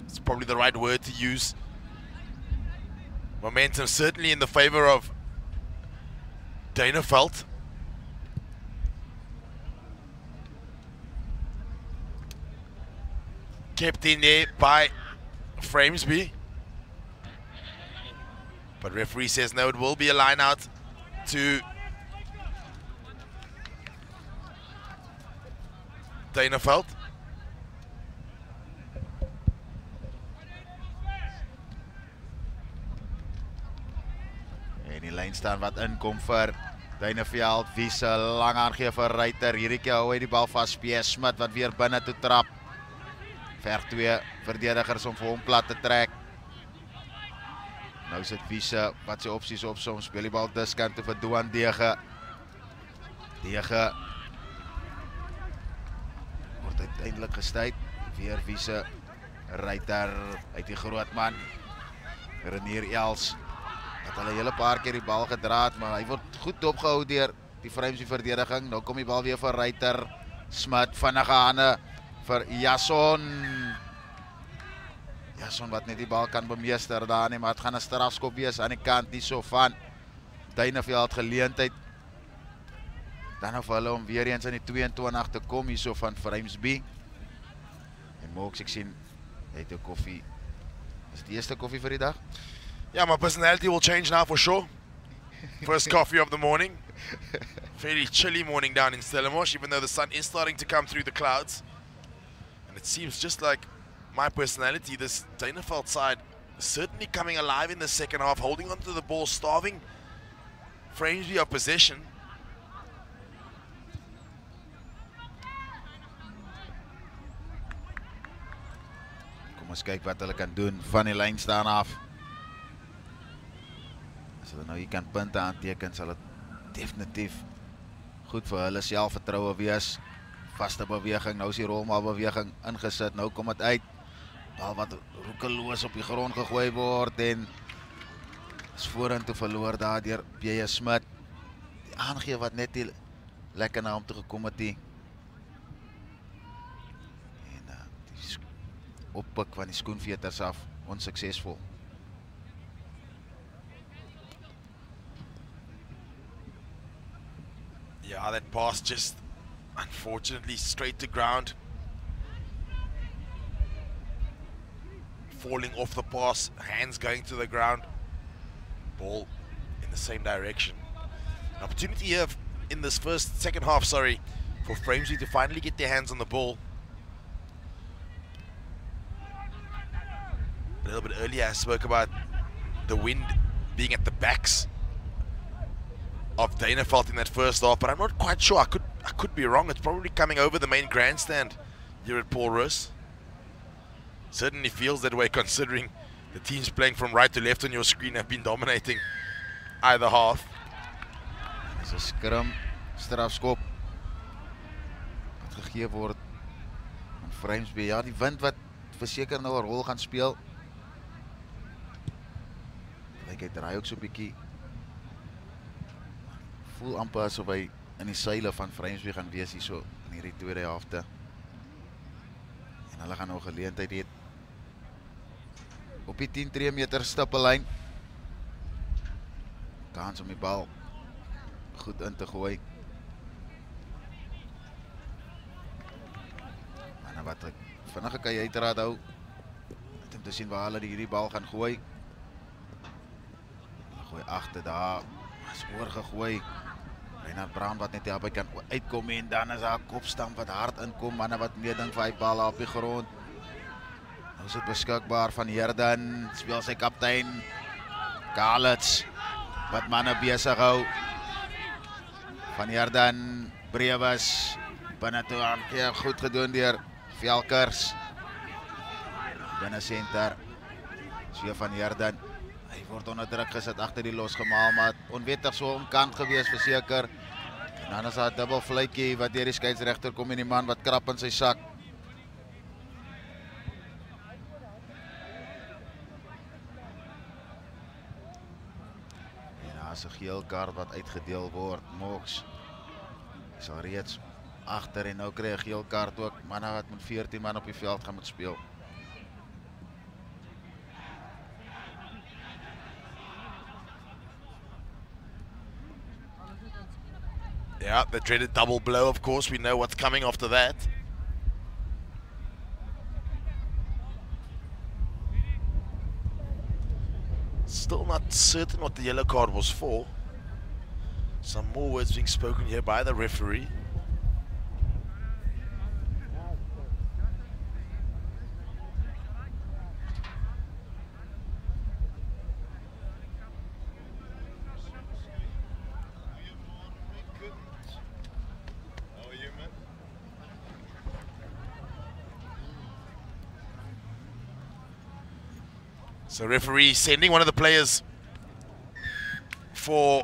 It's probably the right word to use. Momentum certainly in the favor of Duineveld. Kept in there by Framesby. But referee says no, it will be a line out to Duineveld. En die lyn staan wat inkom vir Duineveld, Wiese lang aangee vir Ruiter. Hierdie keer hou hy die bal vas, P.J. Smit wat weer binne toe trap. Ver 2 verdedigers om vir hom plat te trek. Nou sit Wiese wat sy opsies opsom, speel die bal diskant toe vir Duan Dege. Dege word uiteindelik gestuit. Weer Wiese, Ruiter uit die groot man. Renier Jels het hulle hele paar keer die bal gedraad, maar hy word goed dopgehou deur die Framesby verdediging. Nou kom die bal weer vir Ruiter. Smit vinnige hande vir Jason. Jason wat net die bal kan bemeester daar nie, maar het gaan 'n strafskop wees aan die kant nie so van Duineveld geleentheid. Dan of hulle om weer eens aan die 22 te kom hierso van Framesby. En Mox, ek sien hy het 'n koffie. Is die eerste koffie vir die dag? Yeah, my personality will change now for sure. First coffee of the morning. Fairly chilly morning down in Stellenbosch, even though the sun is starting to come through the clouds. And it seems just like my personality, this Duineveld side is certainly coming alive in the second half, holding onto the ball, starving Framesby of possession. Kom ons kyk wat hulle kan doen van die lyn staan af. As hulle nou hier kan punte aanteken, sal dit definitief goed vir hulle selfvertroue wees. Vaste beweging, nou is die rolmaalbeweging ingesit, nou kom dit uit. Bal wat roekeloos op die grond gegooi word en is vorentoe verloor daar deur P.J. Smit. Die aangee wat net die lekker na hom toe gekom het die. En die oppik van die skoenveters af, onsuksesvol. Yeah, that pass just Unfortunately, straight to ground. Falling off the pass, hands going to the ground. Ball in the same direction. An opportunity here in this second half, for Framesby to finally get their hands on the ball. A little bit earlier I spoke about the wind being at the backs of Dynaveld in that first half, but I'm not quite sure. I could be wrong. It's probably coming over the main grandstand here at Paul Roos. Certainly feels that way, considering the teams playing from right to left on your screen have been dominating either half. Dis 'n skrum strafskop wat gegee word aan Framesby. Ja, die wind wat verseker nou 'n rol gaan speel. Hy draai ook so 'n bietjie. Voel amper asof hy in die seile van Framesby gaan wees hier so in hierdie tweede helfte. En hulle gaan nou geleentheid hê op die 10 meter stippellyn. Kans om die bal goed in te gooi. En wat ek vinnige kan jy uiteraard hou om te sien waar hulle hierdie bal gaan gooi. Hulle gooi agter daar, is oorgegooi. Reinhard Brown wat net daarby kan uitkom en dan is daar 'n kopstamp wat hard inkom, manne wat meer dink vir hy bal op die grond. Nou is dit beskikbaar van Herden, speel sy kaptein Galits wat manne besig hou. Van Herden, Brewes binne toe aan, goed gedoen deur Velkers. Binne senter. So van Herden. Hy word onder druk gesit agter die losgemaal, maar onwettig so omkant gewees verseker. En dan is daar 'n dubbel fluitjie wat deur die skeieregter kom en die man wat krap in sy sak. En daar is 'n geel kaart wat uitgedeel word. Mox is al reeds agter en nou kry hy 'n geel kaart ook. Manne wat met 14 man op die veld gaan moet speel. Yeah, the dreaded double blow, of course. We know what's coming after that. Still not certain what the yellow card was for. Some more words being spoken here by the referee. So referee sending one of the players for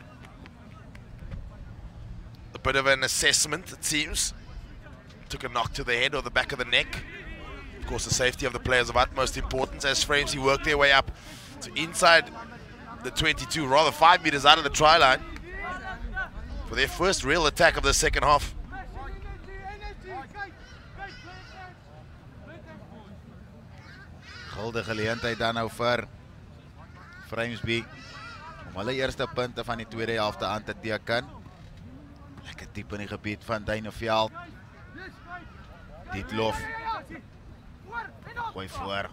a bit of an assessment, it seems. Took a knock to the head or the back of the neck. Of course, the safety of the players of utmost importance as Framesby work their way up to inside the 22, rather 5 meters out of the try line for their first real attack of the second half. Gulde geleentheid dan nou vir Framesby om hulle eerste punte van die tweede helfte aan te teken. Lekker diep in die gebied van Dynaveld. Dietlof gooi voor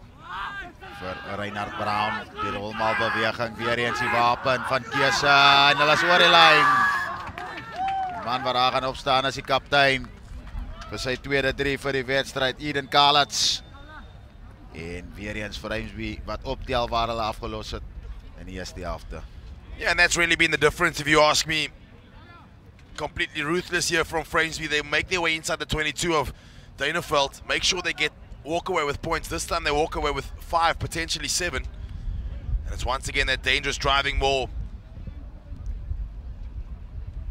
vir Reinhard Brown. Die rolmaal beweging, weer eens die wapen van keuse en hulle is oor die lyn. Die man wat daar gaan opstaan as die kaptein vir sy tweede 3 vir die wedstryd, Eden Galits. En weer eens Framesby wat optel waar hulle afgelos het in die eerste helfte. Yeah, and that's really been the difference if you ask me. Completely ruthless here from Framesby. They make their way inside the 22 of Dynaveld, make sure they walk away with points. This time they walk away with 5, potentially 7. And it's once again that dangerous driving ball.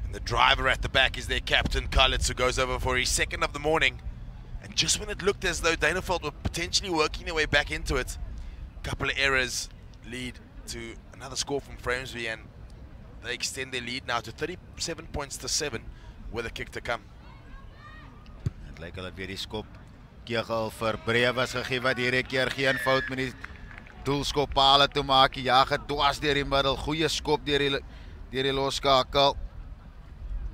And the driver at the back is their captain, Kalitz, who goes over for his second of the morning. And just when it looked as though Dynaveld were potentially working their way back into it, a couple of errors lead to another score from Framesby, and they extend their lead now to 37 points to 7 with a kick to come. Het lyk hulle weer die skop kegel vir Brewes gegee wat hierdie keer geen fout met die doelskop pale toe maak. Ja, gedwaas deur die middel, goeie skop deur die loskakel.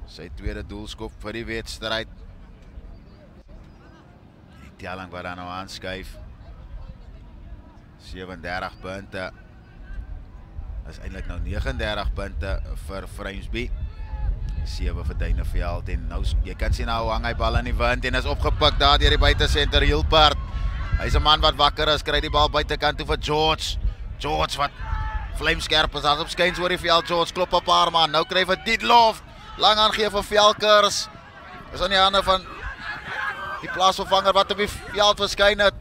Sy tweede doelskop vir die wedstryd. telling wat dan nou aanskuif. 37 punte. Is eintlik nou 39 punte vir Framesby. 7 vir Duineveld en nou jy kan sien nou hang hy bal in die wind en is opgepik daar deur die buitesenter Hilpert. Hy's 'n man wat wakker is, kry die bal buitekant toe vir George. George wat vlamskerp is, as op skuins oor die veld. George klop 'n paar man. Nou kry vir Dietlof. Lang aangee vir Velkers. Is aan die hande van die plaasvervanger wat op die veld verskyn het.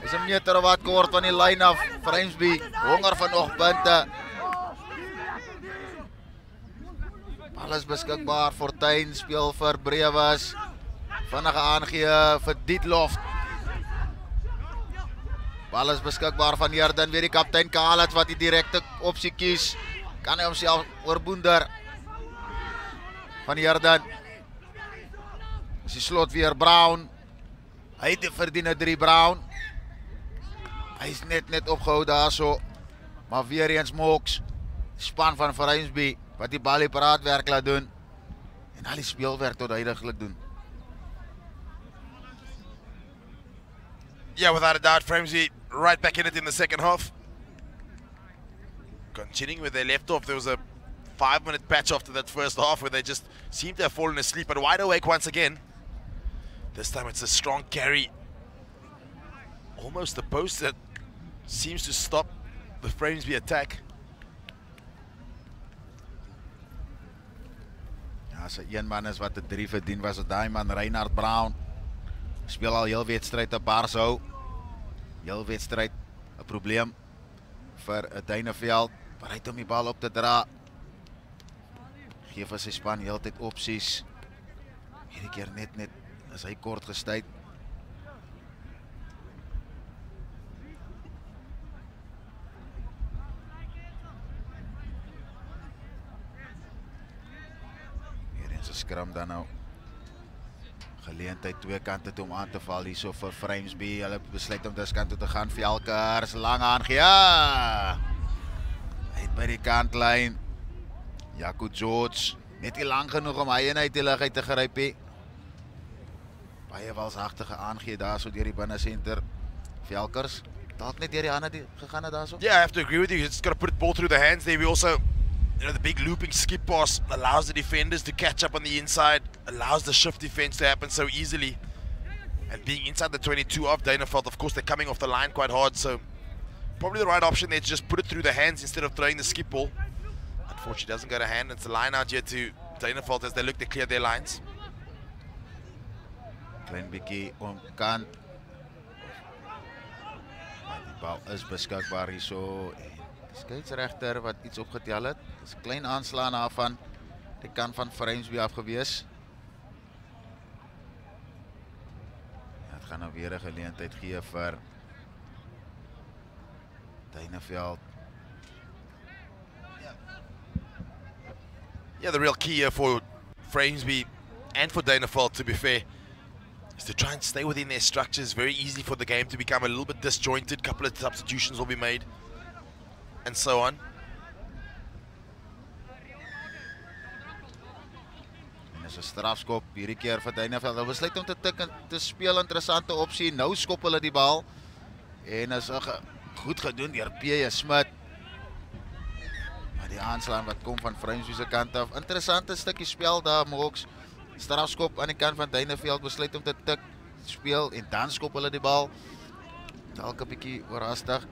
Is 'n meter of wat kort van die lyn af. Framesby honger vir nog punte. Bal is beskikbaar. Fortuin speel vir Brewes. Vinnige aangee vir Dietlof. Bal is beskikbaar van Jerden, weer die kaptein Kalats wat die direkte opsie kies. Kan hy homself oorboender. Van Jerden. Is die slot weer Brown. Hy het verdien 'n 3 Brown. Hy is net opgehou daar so. Maar weer eens Mox. Span van Framesby wat die bal die paraatwerk laat doen. En al die speelwerk tot heiliglik doen. Yeah, without a doubt, Framesby right back in it in the second half. Continuing where they left off, there was a 5-minute patch after that first half where they just seemed to have fallen asleep, but wide awake once again. This time it's a strong carry. Almost the post that seems to stop the Framesby attack. Ja, as 'n een man is wat 'n 3 verdien was, het daai man Reinhard Brown. Speel al heel wedstryd op Barshou. Heel wedstryd 'n probleem vir 'n Duineveld. Bereid om die bal op te dra. Geef vir sy span heeltyd opsies. Hierdie keer net is hy kort gestuit. Hier is 'n skram dan nou. Geleentheid twee kante toe om aan te val hierso vir Framesby. Hulle besluit om diskant toe te gaan. Velkers lang aangee. Ja! Hy by die kantlyn. Jaco George net nie lang genoeg om hy uit die lug uit te gryp nie. Baie walsagtige aangee daar so deur die binnesenter. Velkers dalk net deur die hande gegaan het daarso. Yeah, I have to agree with you. It's got to put the ball through the hands there. We also, the big looping skip pass allows the defenders to catch up on the inside, allows the shift defense to happen so easily. And being inside the 22 of Duineveld, of course, they're coming off the line quite hard, so probably the right option there to just put it through the hands instead of throwing the skip ball. Unfortunately, it doesn't go to hand. It's a line out here to Duineveld as they look to clear their lines. Klein bietjie omkant. Maar die bal is beskikbaar hierso. Skeieregter wat iets opgetel het. Dis 'n klein aanslaan daarvan die kant van Framesby af gewees. Ja, dit gaan nou weer 'n geleentheid gee vir Duineveld. Yeah, the real key here for Framesby and for Duineveld, to be fair, is to try and stay within their structures. Very easy for the game to become a little bit disjointed. Couple of substitutions will be made, and so on. En is 'n strafskop hierdie keer vir Duineveld. Hulle besluit om te tik en te speel. Interessante opsie. Nou skop hulle die bal. En is goed gedoen deur P.J. Smit. Maar die aanslaan wat kom van Framesby se kant af. Interessante stukkie spel daar, Mox. Strafskop aan die kant van Duineveld, besluit om te tik, speel en dan skop hulle die bal. Dalk 'n bietjie oorhaastig.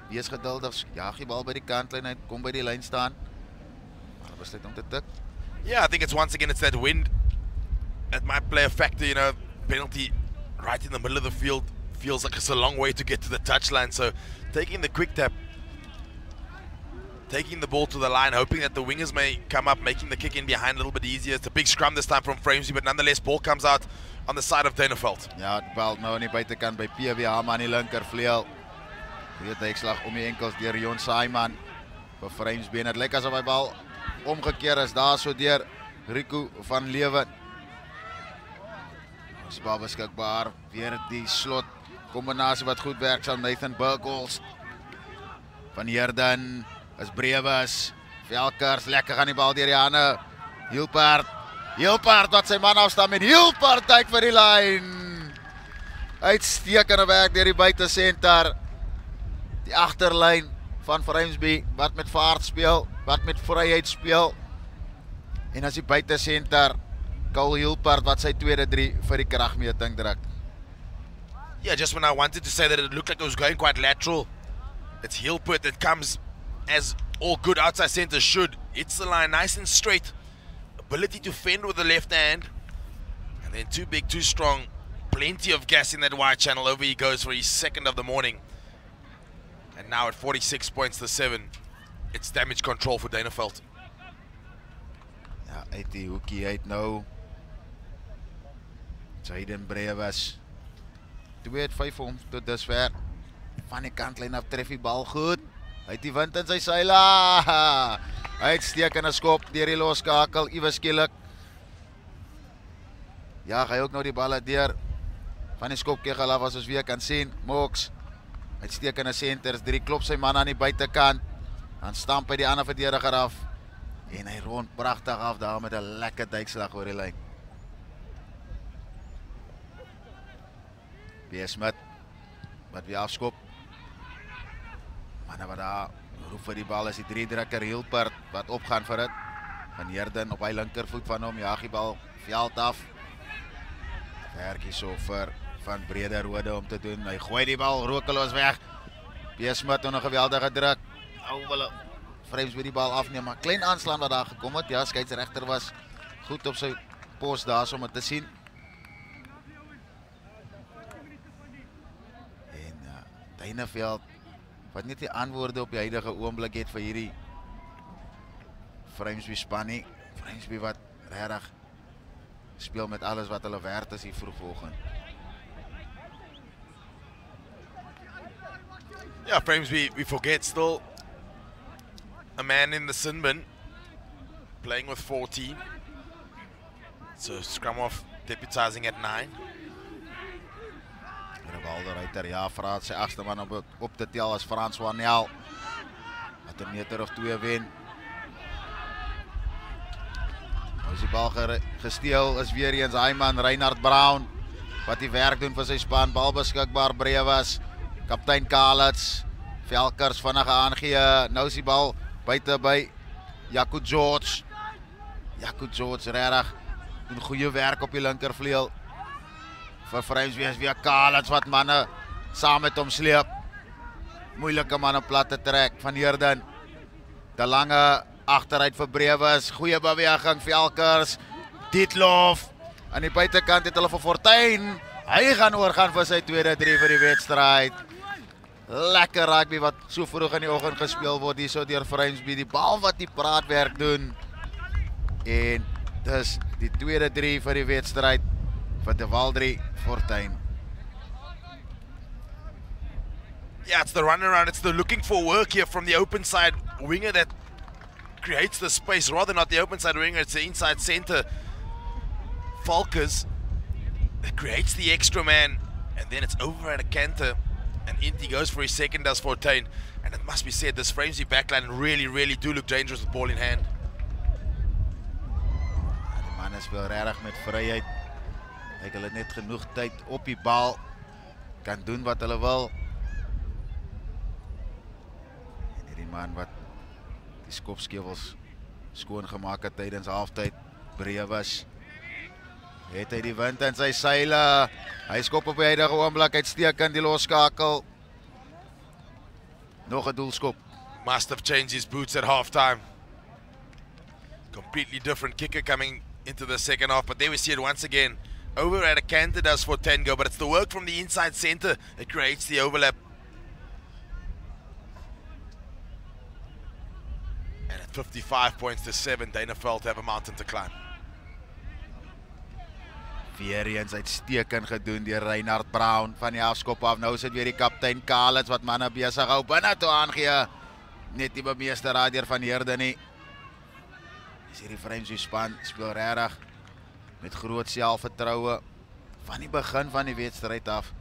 Wees geduldig, jaag die bal by die kantlyn uit, kom by die lyn staan. Maar besluit om te tik. Yeah, I think it's once again, it's that wind. It might play a factor, you know, penalty right in the middle of the field. Feels like it's a long way to get to the touchline. So taking the quick tap, taking the ball to the line, hoping that the wingers may come up, making the kick in behind a little bit easier. It's a big scrum this time from Framesby, but nonetheless, ball comes out on the side of Duineveld. Ja, die bal nou aan die buitekant by PWH aan die linkervleuel. Goeie uitslag om die enkels deur Jon Saiman vir Framesby. Dit lyk asof hy bal omgekeer is daar so deur Rico van Leeuwen. Is bal beskikbaar, weer die slot kombinasie wat goed werk saam Nathan Burgholz. Van Jerden is Brewes, Velkers, lekker gaan die bal deur die hande. Hilpert, Hilpert wat sy man afstaan met Hilpert kyk vir die lyn. Uitstekende werk deur die buitesenter. Die agterlyn van Framesby wat met vaart speel, wat met vryheid speel. En as die buitesenter Cole Hilpert wat sy tweede 3 vir die kragmeting druk. Yeah, just when I wanted to say that it looked like it was going quite lateral, it's Hilpert that comes as all good outside centre should. Hits the line nice and straight. Ability to fend with the left hand. And then too big, too strong. Plenty of gas in that wide channel. Over he goes for his second of the morning. And now at 46 points to 7, it's damage control for Dana-Veld. Ja, uit die hoekie uit nou. Jaden Brevis. 2-5 hom tot dusver. Van die kantlyn af tref die bal goed. Hy het die wind in sy seile. Uitstekende skop deur die loskakel iewes skielik. Ja, hy ook nou die bal deur van die skopkegel af as ons weer kan sien. Mox. Uitstekende centers, 3 klop sy man aan die buitekant. Dan stamp hy die ander verdediger af. En hy rond pragtig af daar met 'n lekker duikslag oor die lyn. P. Smith wat weer afskop. Manne wat daar roep vir die bal is die 3-drukker Hilpert wat opgaan vir dit. Van Heerden op hy linkervoet van hom, jaag die bal veld af. Werkie so vir Van Brederode om te doen. Hy gooi die bal rokeloos weg. P. Smith nog 'n geweldige druk. Ou hulle Framesby die bal afneem, maar klein aanslaan wat daar gekom het. Ja, skeieregter was goed op sy pos daar om dit te sien. En Dana-Veld wat net die antwoorde op die huidige oomblik het vir hierdie Framesby span nie. Framesby wat regtig speel met alles wat hulle werd is hier vroegoggend. Yeah, Framesby, we forget still a man in the sin bin, playing with 14. So scrum off, deputizing at 9. Rivaldo Ruiter, ja, Frans sy 8ste man op te tel as Frans Wanel. Wat 'n meter of 2 wen. Nou is die bal gesteel, is weer eens hy man, Reinhard Brown, wat die werk doen vir sy span. Bal beskikbaar, Brevis, kaptein Kalets, Velkers vinnige aangee. Nou is die bal buite by Jaco George. Jaco George regtig doen goeie werk op die linkervleuel. Vir Framesby is weer Kalets wat manne saam met hom sleep. Moeilike manne plat te trek van Heerden. De lange agteruit vir Brevis. Goeie beweging Velkers. Dietlof aan die buitekant het hulle vir Fortuin. Hy gaan oorgaan vir sy tweede 3 vir die wedstryd. Lekker rugby wat so vroeg in die oggend gespeel word hier so deur Framesby. Die bal wat die praatwerk doen. En dis die tweede 3 vir die wedstryd vir De Waldrie Fortuin. Yeah, it's the run around, it's the looking for work here from the open side winger that creates the space, rather not the open side winger, it's the inside centre. Falkers that creates the extra man, and then it's over at a canter, and Inti goes for his second, does Fortuin, and it must be said, this Framesby backline really do look dangerous with ball in hand. Die manne speel regtig met vryheid. Ek hulle net genoeg tyd op die bal, kan doen wat hulle wil. En hierdie man wat die skopskewels skoon gemaak het tydens halftyd, Brevis, het hy die wind in sy seile. Hy skop op die huidige oomblik, uitstekend die loskakel. Nog 'n doelskop. Must have changed his boots at halftime. Completely different kicker coming into the second half, but there we see it once again. Over at a canter does Fortuin go, but it's the work from the inside centre that creates the overlap. And at 55 points to 7, Dana-Veld have a mountain to climb. Weer eens uitstekend gedoen deur Reinhard Brown van die afskop af. Nou is dit weer die kaptein Kalets wat manne besig hou binne toe aangee. Net die bemeester deur van Heerden nie. Is hierdie Framesby span speel regtig met groot selfvertroue van die begin van die wedstryd af.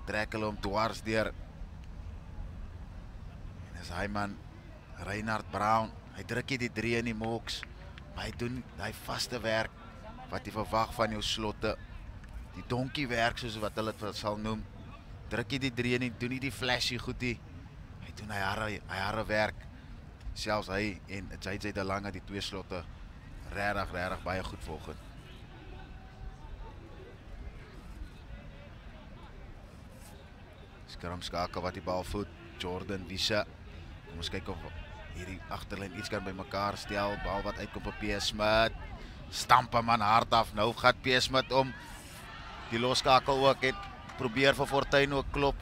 Trek hulle hom dwars deur. En is hy man Reinhard Brown. Hy druk hier die 3 in die moks. Maar hy doen die vaste werk wat jy verwag van jou slotte. Die donkie werk soos wat hulle dit sal noem. Druk jy die drie nie, doen nie die flashy goed nie. Hy doen hy harde werk. Selfs hy en JJ De Lange, die twee slotte, regtig baie goed volgend. Skramskakel wat die bal voet, Jordan Wiese. Kom ons kyk of hierdie agterlyn iets kan by mekaar stel. Bal wat uitkom op P. Smit. Stamp hom aan hard af. Nou gaan P. Smit om. Die loskakel ook het probeer vir Fortuin ook klop.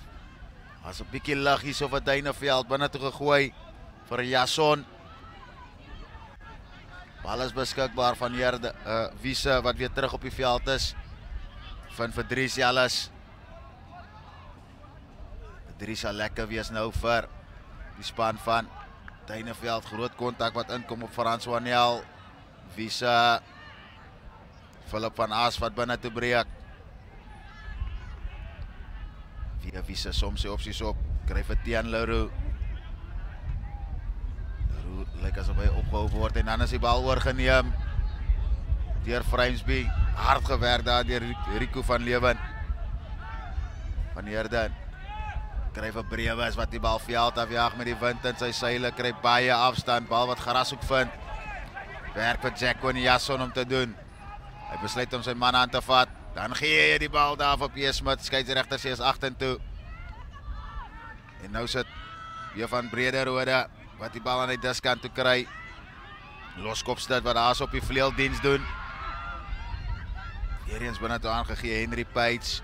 As 'n bietjie lig hier so wat Duineveld binne toe gegooi vir Jason. Bal is beskikbaar van Wiese wat weer terug op die veld is. Van Dries Ellis. Dries sal lekker wees nou vir die span van Duineveld. Groot kontak wat inkom op Frans Wanel. Wiese. Philip van As wat binne toe breek. Via Wiese soms sy opsies op. Kryf het teen Leroux. Leroux lyk asof hy opgehou word en dan is die bal oorgeneem deur Framesby. Hard gewerk daar deur Rico van Leeuwen. Van Heerden. Kryf 'n Brewes wat die bal veld afjaag met die wind in sy seile. Kryf baie afstand. Bal wat Grashoek vind. Werk vir Jacko en Jason om te doen. Hy besluit om sy man aan te vat. Dan gee hy die bal daar vir P. Smit. Skeieregter sê is agtertoe. En nou sit weer van Brederode wat die bal aan die diskant toe kry. Loskopstad wat daar op die vleuel diens doen. Weer eens binne toe aangegee Henry Page.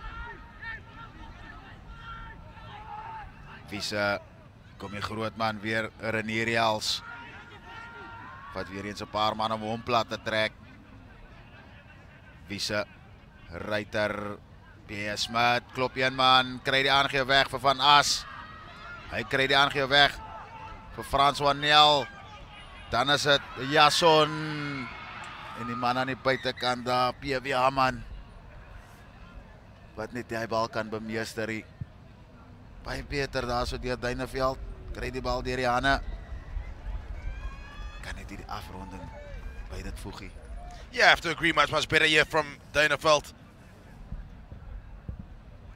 Wiese kom die groot man weer Renier Jels. Wat weer eens 'n paar man om hom plat te trek. Wiese Ruiter P. Smit klop een man, kry die aangee weg vir Van As. Hy kry die aangee weg vir Frans Wanel. Dan is dit Jason en die man aan die buitekant daar, PW Haman. Wat net die bal kan bemeester. Baie beter daar so deur Duineveld. Kry die bal deur die hande. Kan net die afronding by dit voegie. Yeah, I have to agree, much better here from Duineveld.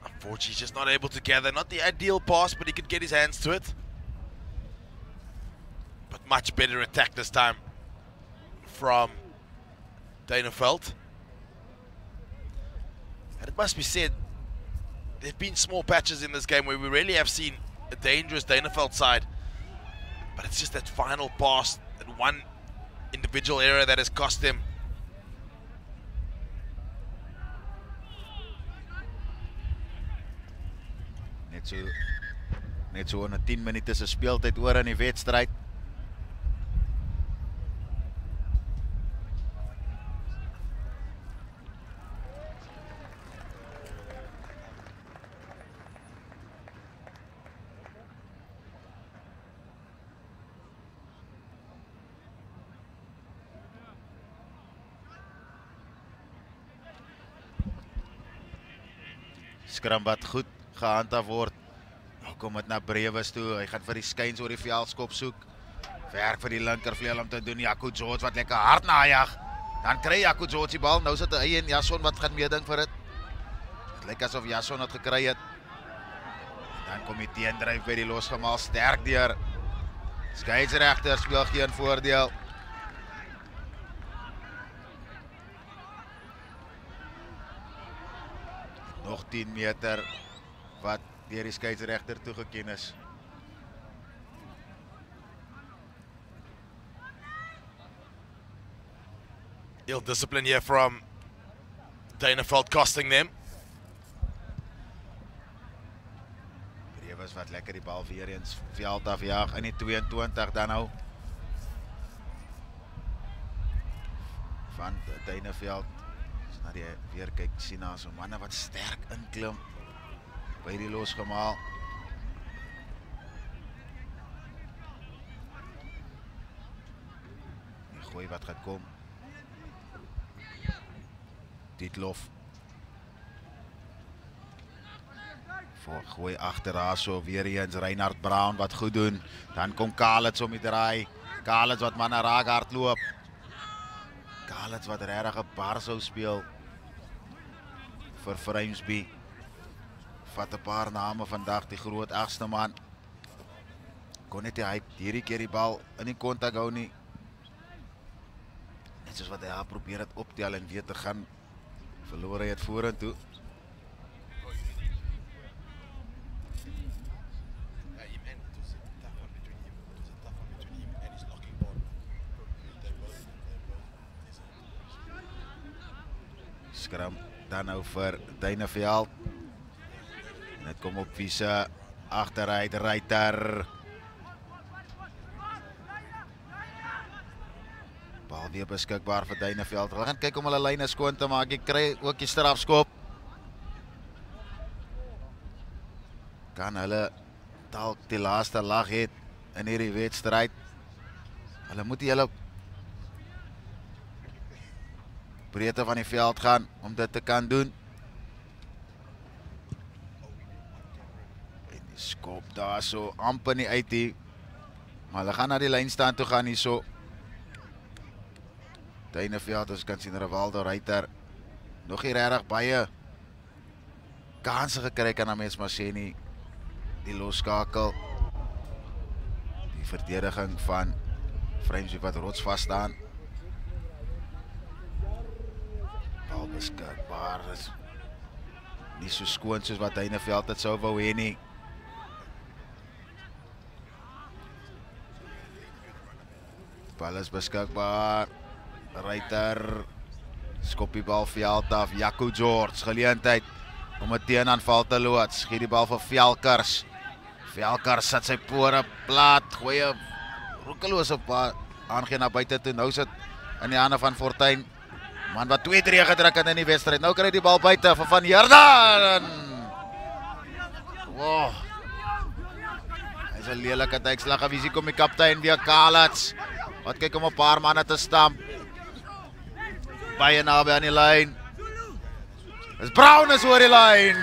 Unfortunately, he's just not able to gather. Not the ideal pass, but he could get his hands to it. But much better attack this time from Duineveld. And it must be said, there have been small patches in this game where we really have seen a dangerous Duineveld side. But it's just that final pass, that one individual error that has cost them. Net so 'n 10 minute se speeltyd oor in die wedstryd. Skram wat goed gehandhaaf word. Nou kom dit na Brewes toe. Hy gaan vir die skuins oor die veldskop soek. Werk vir die linkervleuel om te doen. Jaco George wat lekker hard najag. Dan kry Jaco George die bal. Nou sit hy en Jason wat gaan meeding vir dit. Dit lyk asof Jason het gekry het. Dan kom die teendryf by die losgemaal sterk deur. Skeieregter speel geen voordeel. Nog 10 meter wat deur die skeieregter toegeken is. Ill discipline here from Duineveld costing them. Brewes wat lekker die bal weer eens veld afjaag in die 22 dan nou. Van Duineveld. Na die weer kyk sien na so manne wat sterk inklim by die losgemaal. Die gooi wat gaan kom. Dietlof. Voor gooi agter daar so weer eens Reinhard Brown wat goed doen. Dan kom Kalitz om die draai. Kalitz wat manne raak hard loop. Kalets wat regtig 'n bar sou speel vir Framesby. Vat 'n paar name vandag, die groot 8ste man. Kon net hy hierdie keer die bal in die kontak hou nie. Net soos wat hy probeer het optel en weer te gaan, verloor hy het vorentoe. Skram dan nou vir Duineveld. Dit kom op Wiese agteruit Ryter. Bal weer beskikbaar vir Duineveld. Hulle gaan kyk om hulle lyne skoon te maak. Hy kry ook die strafskop. Kan hulle dalk die laaste lag het in hierdie wedstryd. Hulle moet die hele breedte van die veld gaan om dit te kan doen. En die skop daar so amper nie uit hier. Maar hulle gaan na die lyn staan toe gaan hier so. Duineveld, ons kan sien Rivaldo Ryter nog nie regtig baie kanse gekry, kan aan mens maar sê nie. Die losskakel. Die verdediging van Framesby wat rotsvas staan. Bal beskikbaar is nie so skoon soos wat Duineveld dit sou wou hê nie. Bal is beskikbaar. Ryter skop die bal veld af. Jaco George, geleentheid om 'n teenaanval te loods. Gee die bal vir Velkers. Velkers sit sy pore plat. Goeie roekelose aangee na buite toe. Nou sit in die hande van Fortuin. Man wat 2-3 gedruk het in die wedstryd. Nou kry die bal buite vir Van Heerden. Wow. Hy's 'n lelike duikslag. Wie kom die kaptein weer Kalets. Wat kyk om 'n paar manne te stamp. Baie naby aan die lyn. Dis Brown is oor die lyn.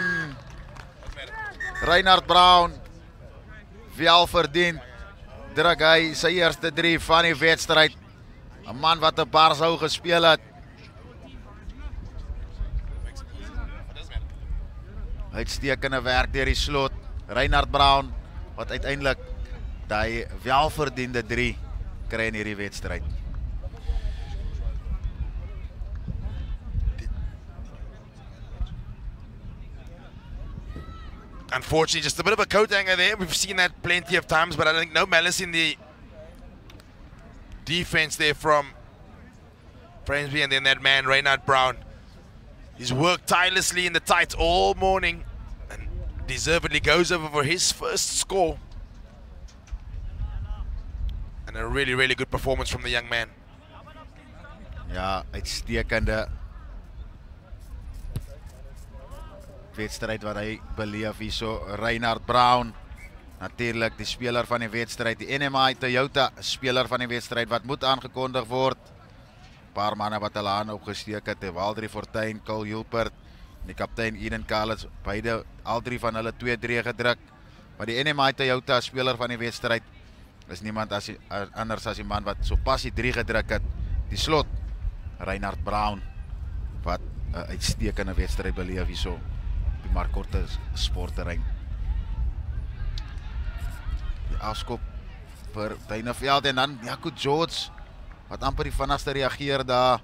Reinhard Brown. Wel verdien. Druk hy sy eerste 3 van die wedstryd. 'n Man wat 'n paar sou gespeel het. Uitstekende werk deur die slot. Reinhard Brown wat uiteindelik daai welverdiende 3 kry in hierdie wedstryd. Unfortunately, just a bit of a coat hanger there. We've seen that plenty of times, but I think no malice in the defense there from Framesby, and then that man, Reinhard Brown. He's worked tirelessly in the tight all morning and deservedly goes over for his first score. And a really, really good performance from the young man. Ja, uitstekende wedstryd wat hy beleef hierso. Reinhard Brown, natuurlik die speler van die wedstryd. Die NMI Toyota speler van die wedstryd wat moet aangekondig word. Paar manne wat hulle aan opgesteek het. Waldrie Fortuin, Cole Hulpert, die kaptein Eden Kalets, beide al 3 van hulle 2-3 gedruk. Maar die NMI Toyota speler van die wedstryd is niemand anders as die man wat so pas die 3 gedruk het. Die slot, Reinhard Brown, wat 'n uitstekende wedstryd beleef hierso. Die Markorte sportterrein. Die afskop vir Duineveld en dan Jaco George wat amper die vinnigste reageer daar.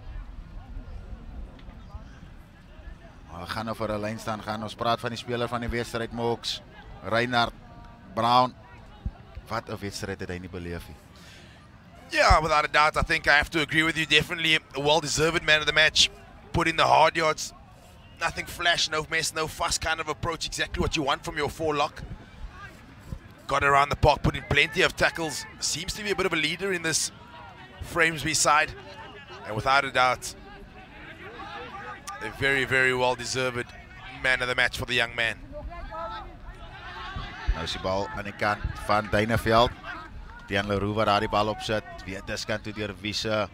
Hulle gaan nou vir 'n lyn staan gaan. Ons praat van die speler van die wedstryd Mox, Reinhard Brown. Wat 'n wedstryd het hy nie beleef nie. Yeah, without a doubt, I think I have to agree with you. Definitely a well-deserved man of the match. Put in the hard yards. Nothing flash, no mess, no fuss kind of approach. Exactly what you want from your 4-lock. Got around the park, put in plenty of tackles. Seems to be a bit of a leader in this Framesby side. And without a doubt, a very, very well-deserved man of the match for the young man. Nou is die bal aan die kant van Duineveld. Dean Leroux wat daar die bal opsit. Weer diskant toe deur Wiese.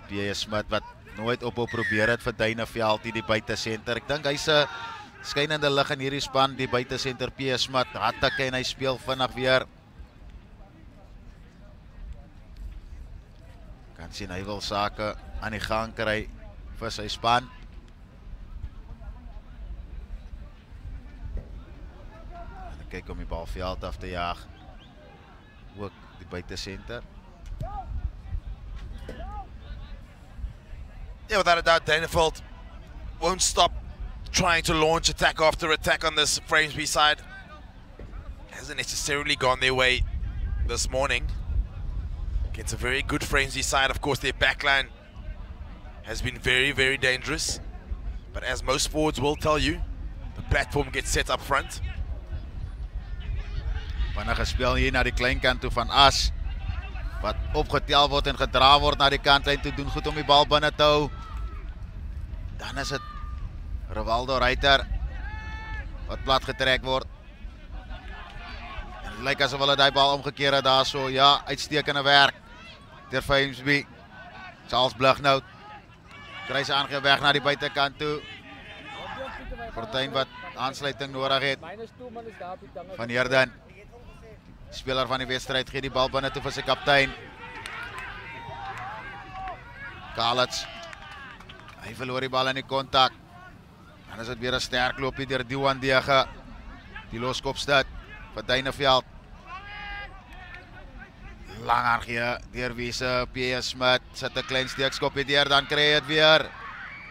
P.J. Smit wat nooit ophou probeer het vir Duineveld die buitesenter. Ek dink hy's 'n skynende lig in hierdie span, die buitesenter P.J. Smit. Hattakke en hy speel vinnig weer. Kan Dan sien hy wil sake aan die gang kry vir sy span. En kyk om die bal veld af te jaag. Ook die buitesenter. Yeah, without a doubt, Danefeld won't stop trying to launch attack after attack on this Framesby side. Hasn't necessarily gone their way this morning. It's a very good Framesby side. Of course, their backline has been very, very dangerous. But as most forwards will tell you, the platform gets set up front. Vinnige speel hier na die klein kant toe van As, wat opgetel word en gedra word na die kantlyn toe, doen goed om die bal binne te hou. Dan is het Rivaldo Reiter wat plat getrek word. En het lyk asof hulle die bal omgekeer het daar so. Ja, uitstekende werk deur Framesby. Charles Blighnout kry sy aangeef weg na die buitekant toe. Fortuin wat aansluiting nodig het. Van Heerden, speler van die wedstryd, gee die bal binne toe vir sy kaptein. Kalets, hy verloor die bal in die kontak. Dan is het weer 'n sterk loopie deur Diwan Dege. Die loskopstad vir Duineveld. Lang aangee deur Wiese, P.S. Smit, sit 'n klein steekskopie deur, dan kry hy dit weer.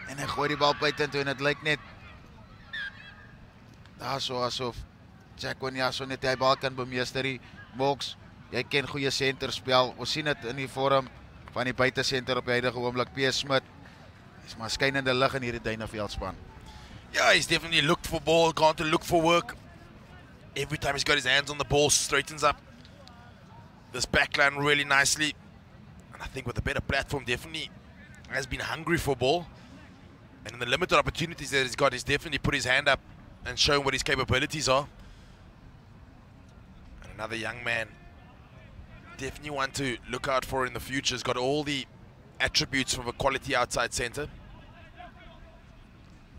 En hy gooi die bal buitentoe en dit lyk net daar so asof Jack Onyaso net die bal kan bemeester. Mox, jy ken goeie senterspel. Ons sien dit in die vorm van die buitesenter op die huidige oomblik. P.S. Smit is maar skynende lig in hierdie Duineveld span. Yeah, he's definitely looked for ball, gone to look for work. Every time he's got his hands on the ball, straightens up this backline really nicely. And I think with a better platform, definitely has been hungry for ball. And in the limited opportunities that he's got, he's definitely put his hand up and shown what his capabilities are. And another young man, definitely one to look out for in the future. He's got all the attributes of a quality outside center.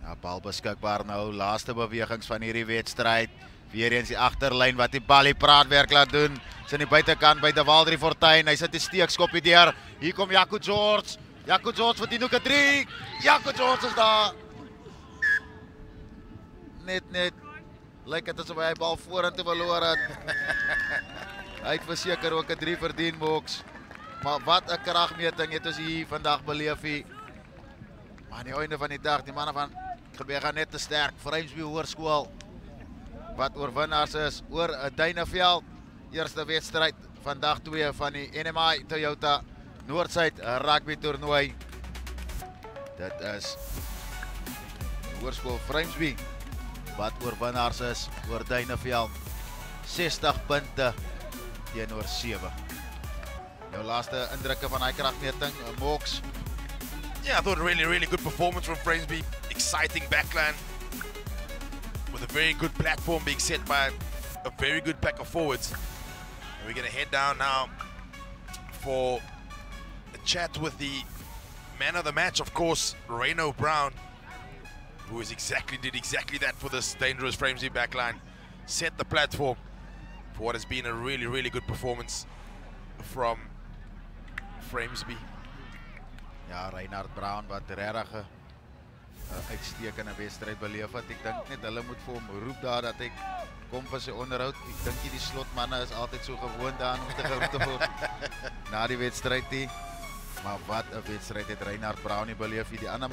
Ja, bal beskikbaar nou, laaste bewegings van hierdie wedstryd. Weer eens die agterlyn wat die bal die praatwerk laat doen. Is in die buitekant by De Waldrie Fortuin. Hy sit die steekskopie deur. Hier kom Jaco George. Jaco George vir die noeke 3. Jaco George is daar. Net lyk dit asof hy bal vorentoe verloor het. Hy het verseker ook 'n 3 verdien, Mox. Maar wat 'n kragmeting het ons hier vandag beleef hier. Maar aan die einde van die dag, die manne van Gebeur gaan net te sterk. Framesby Hoërskool wat oorwinnaars is oor Duineveld. Eerste wedstryd vandag 2 van die NMI Toyota Noordsuid rugby toernooi. Dit is Hoërskool Framesby wat oorwinnaars is oor Duineveld. 60 punte teenoor 7. Jou laaste indrukke van hy kragmeting, Mox? Yeah, I thought a really good performance from Framesby. Exciting backline with a very good platform being set by a very good pack of forwards. And we're going to head down now for a chat with the man of the match, of course, Reno Brown, who did exactly that for this dangerous Framesby backline. Set the platform for what has been a really good performance from Framesby. Ja, Reinhard Brown wat regtig 'n uitstekende wedstryd beleef het. Ek dink net hulle moet vir hom roep daar dat hy kom vir sy onderhoud. Ek dink die slotmanne is altyd so gewoond daaraan om te geroep te word na die wedstryd nie. Maar wat 'n wedstryd het Reinhard Brown beleef hier. Die ander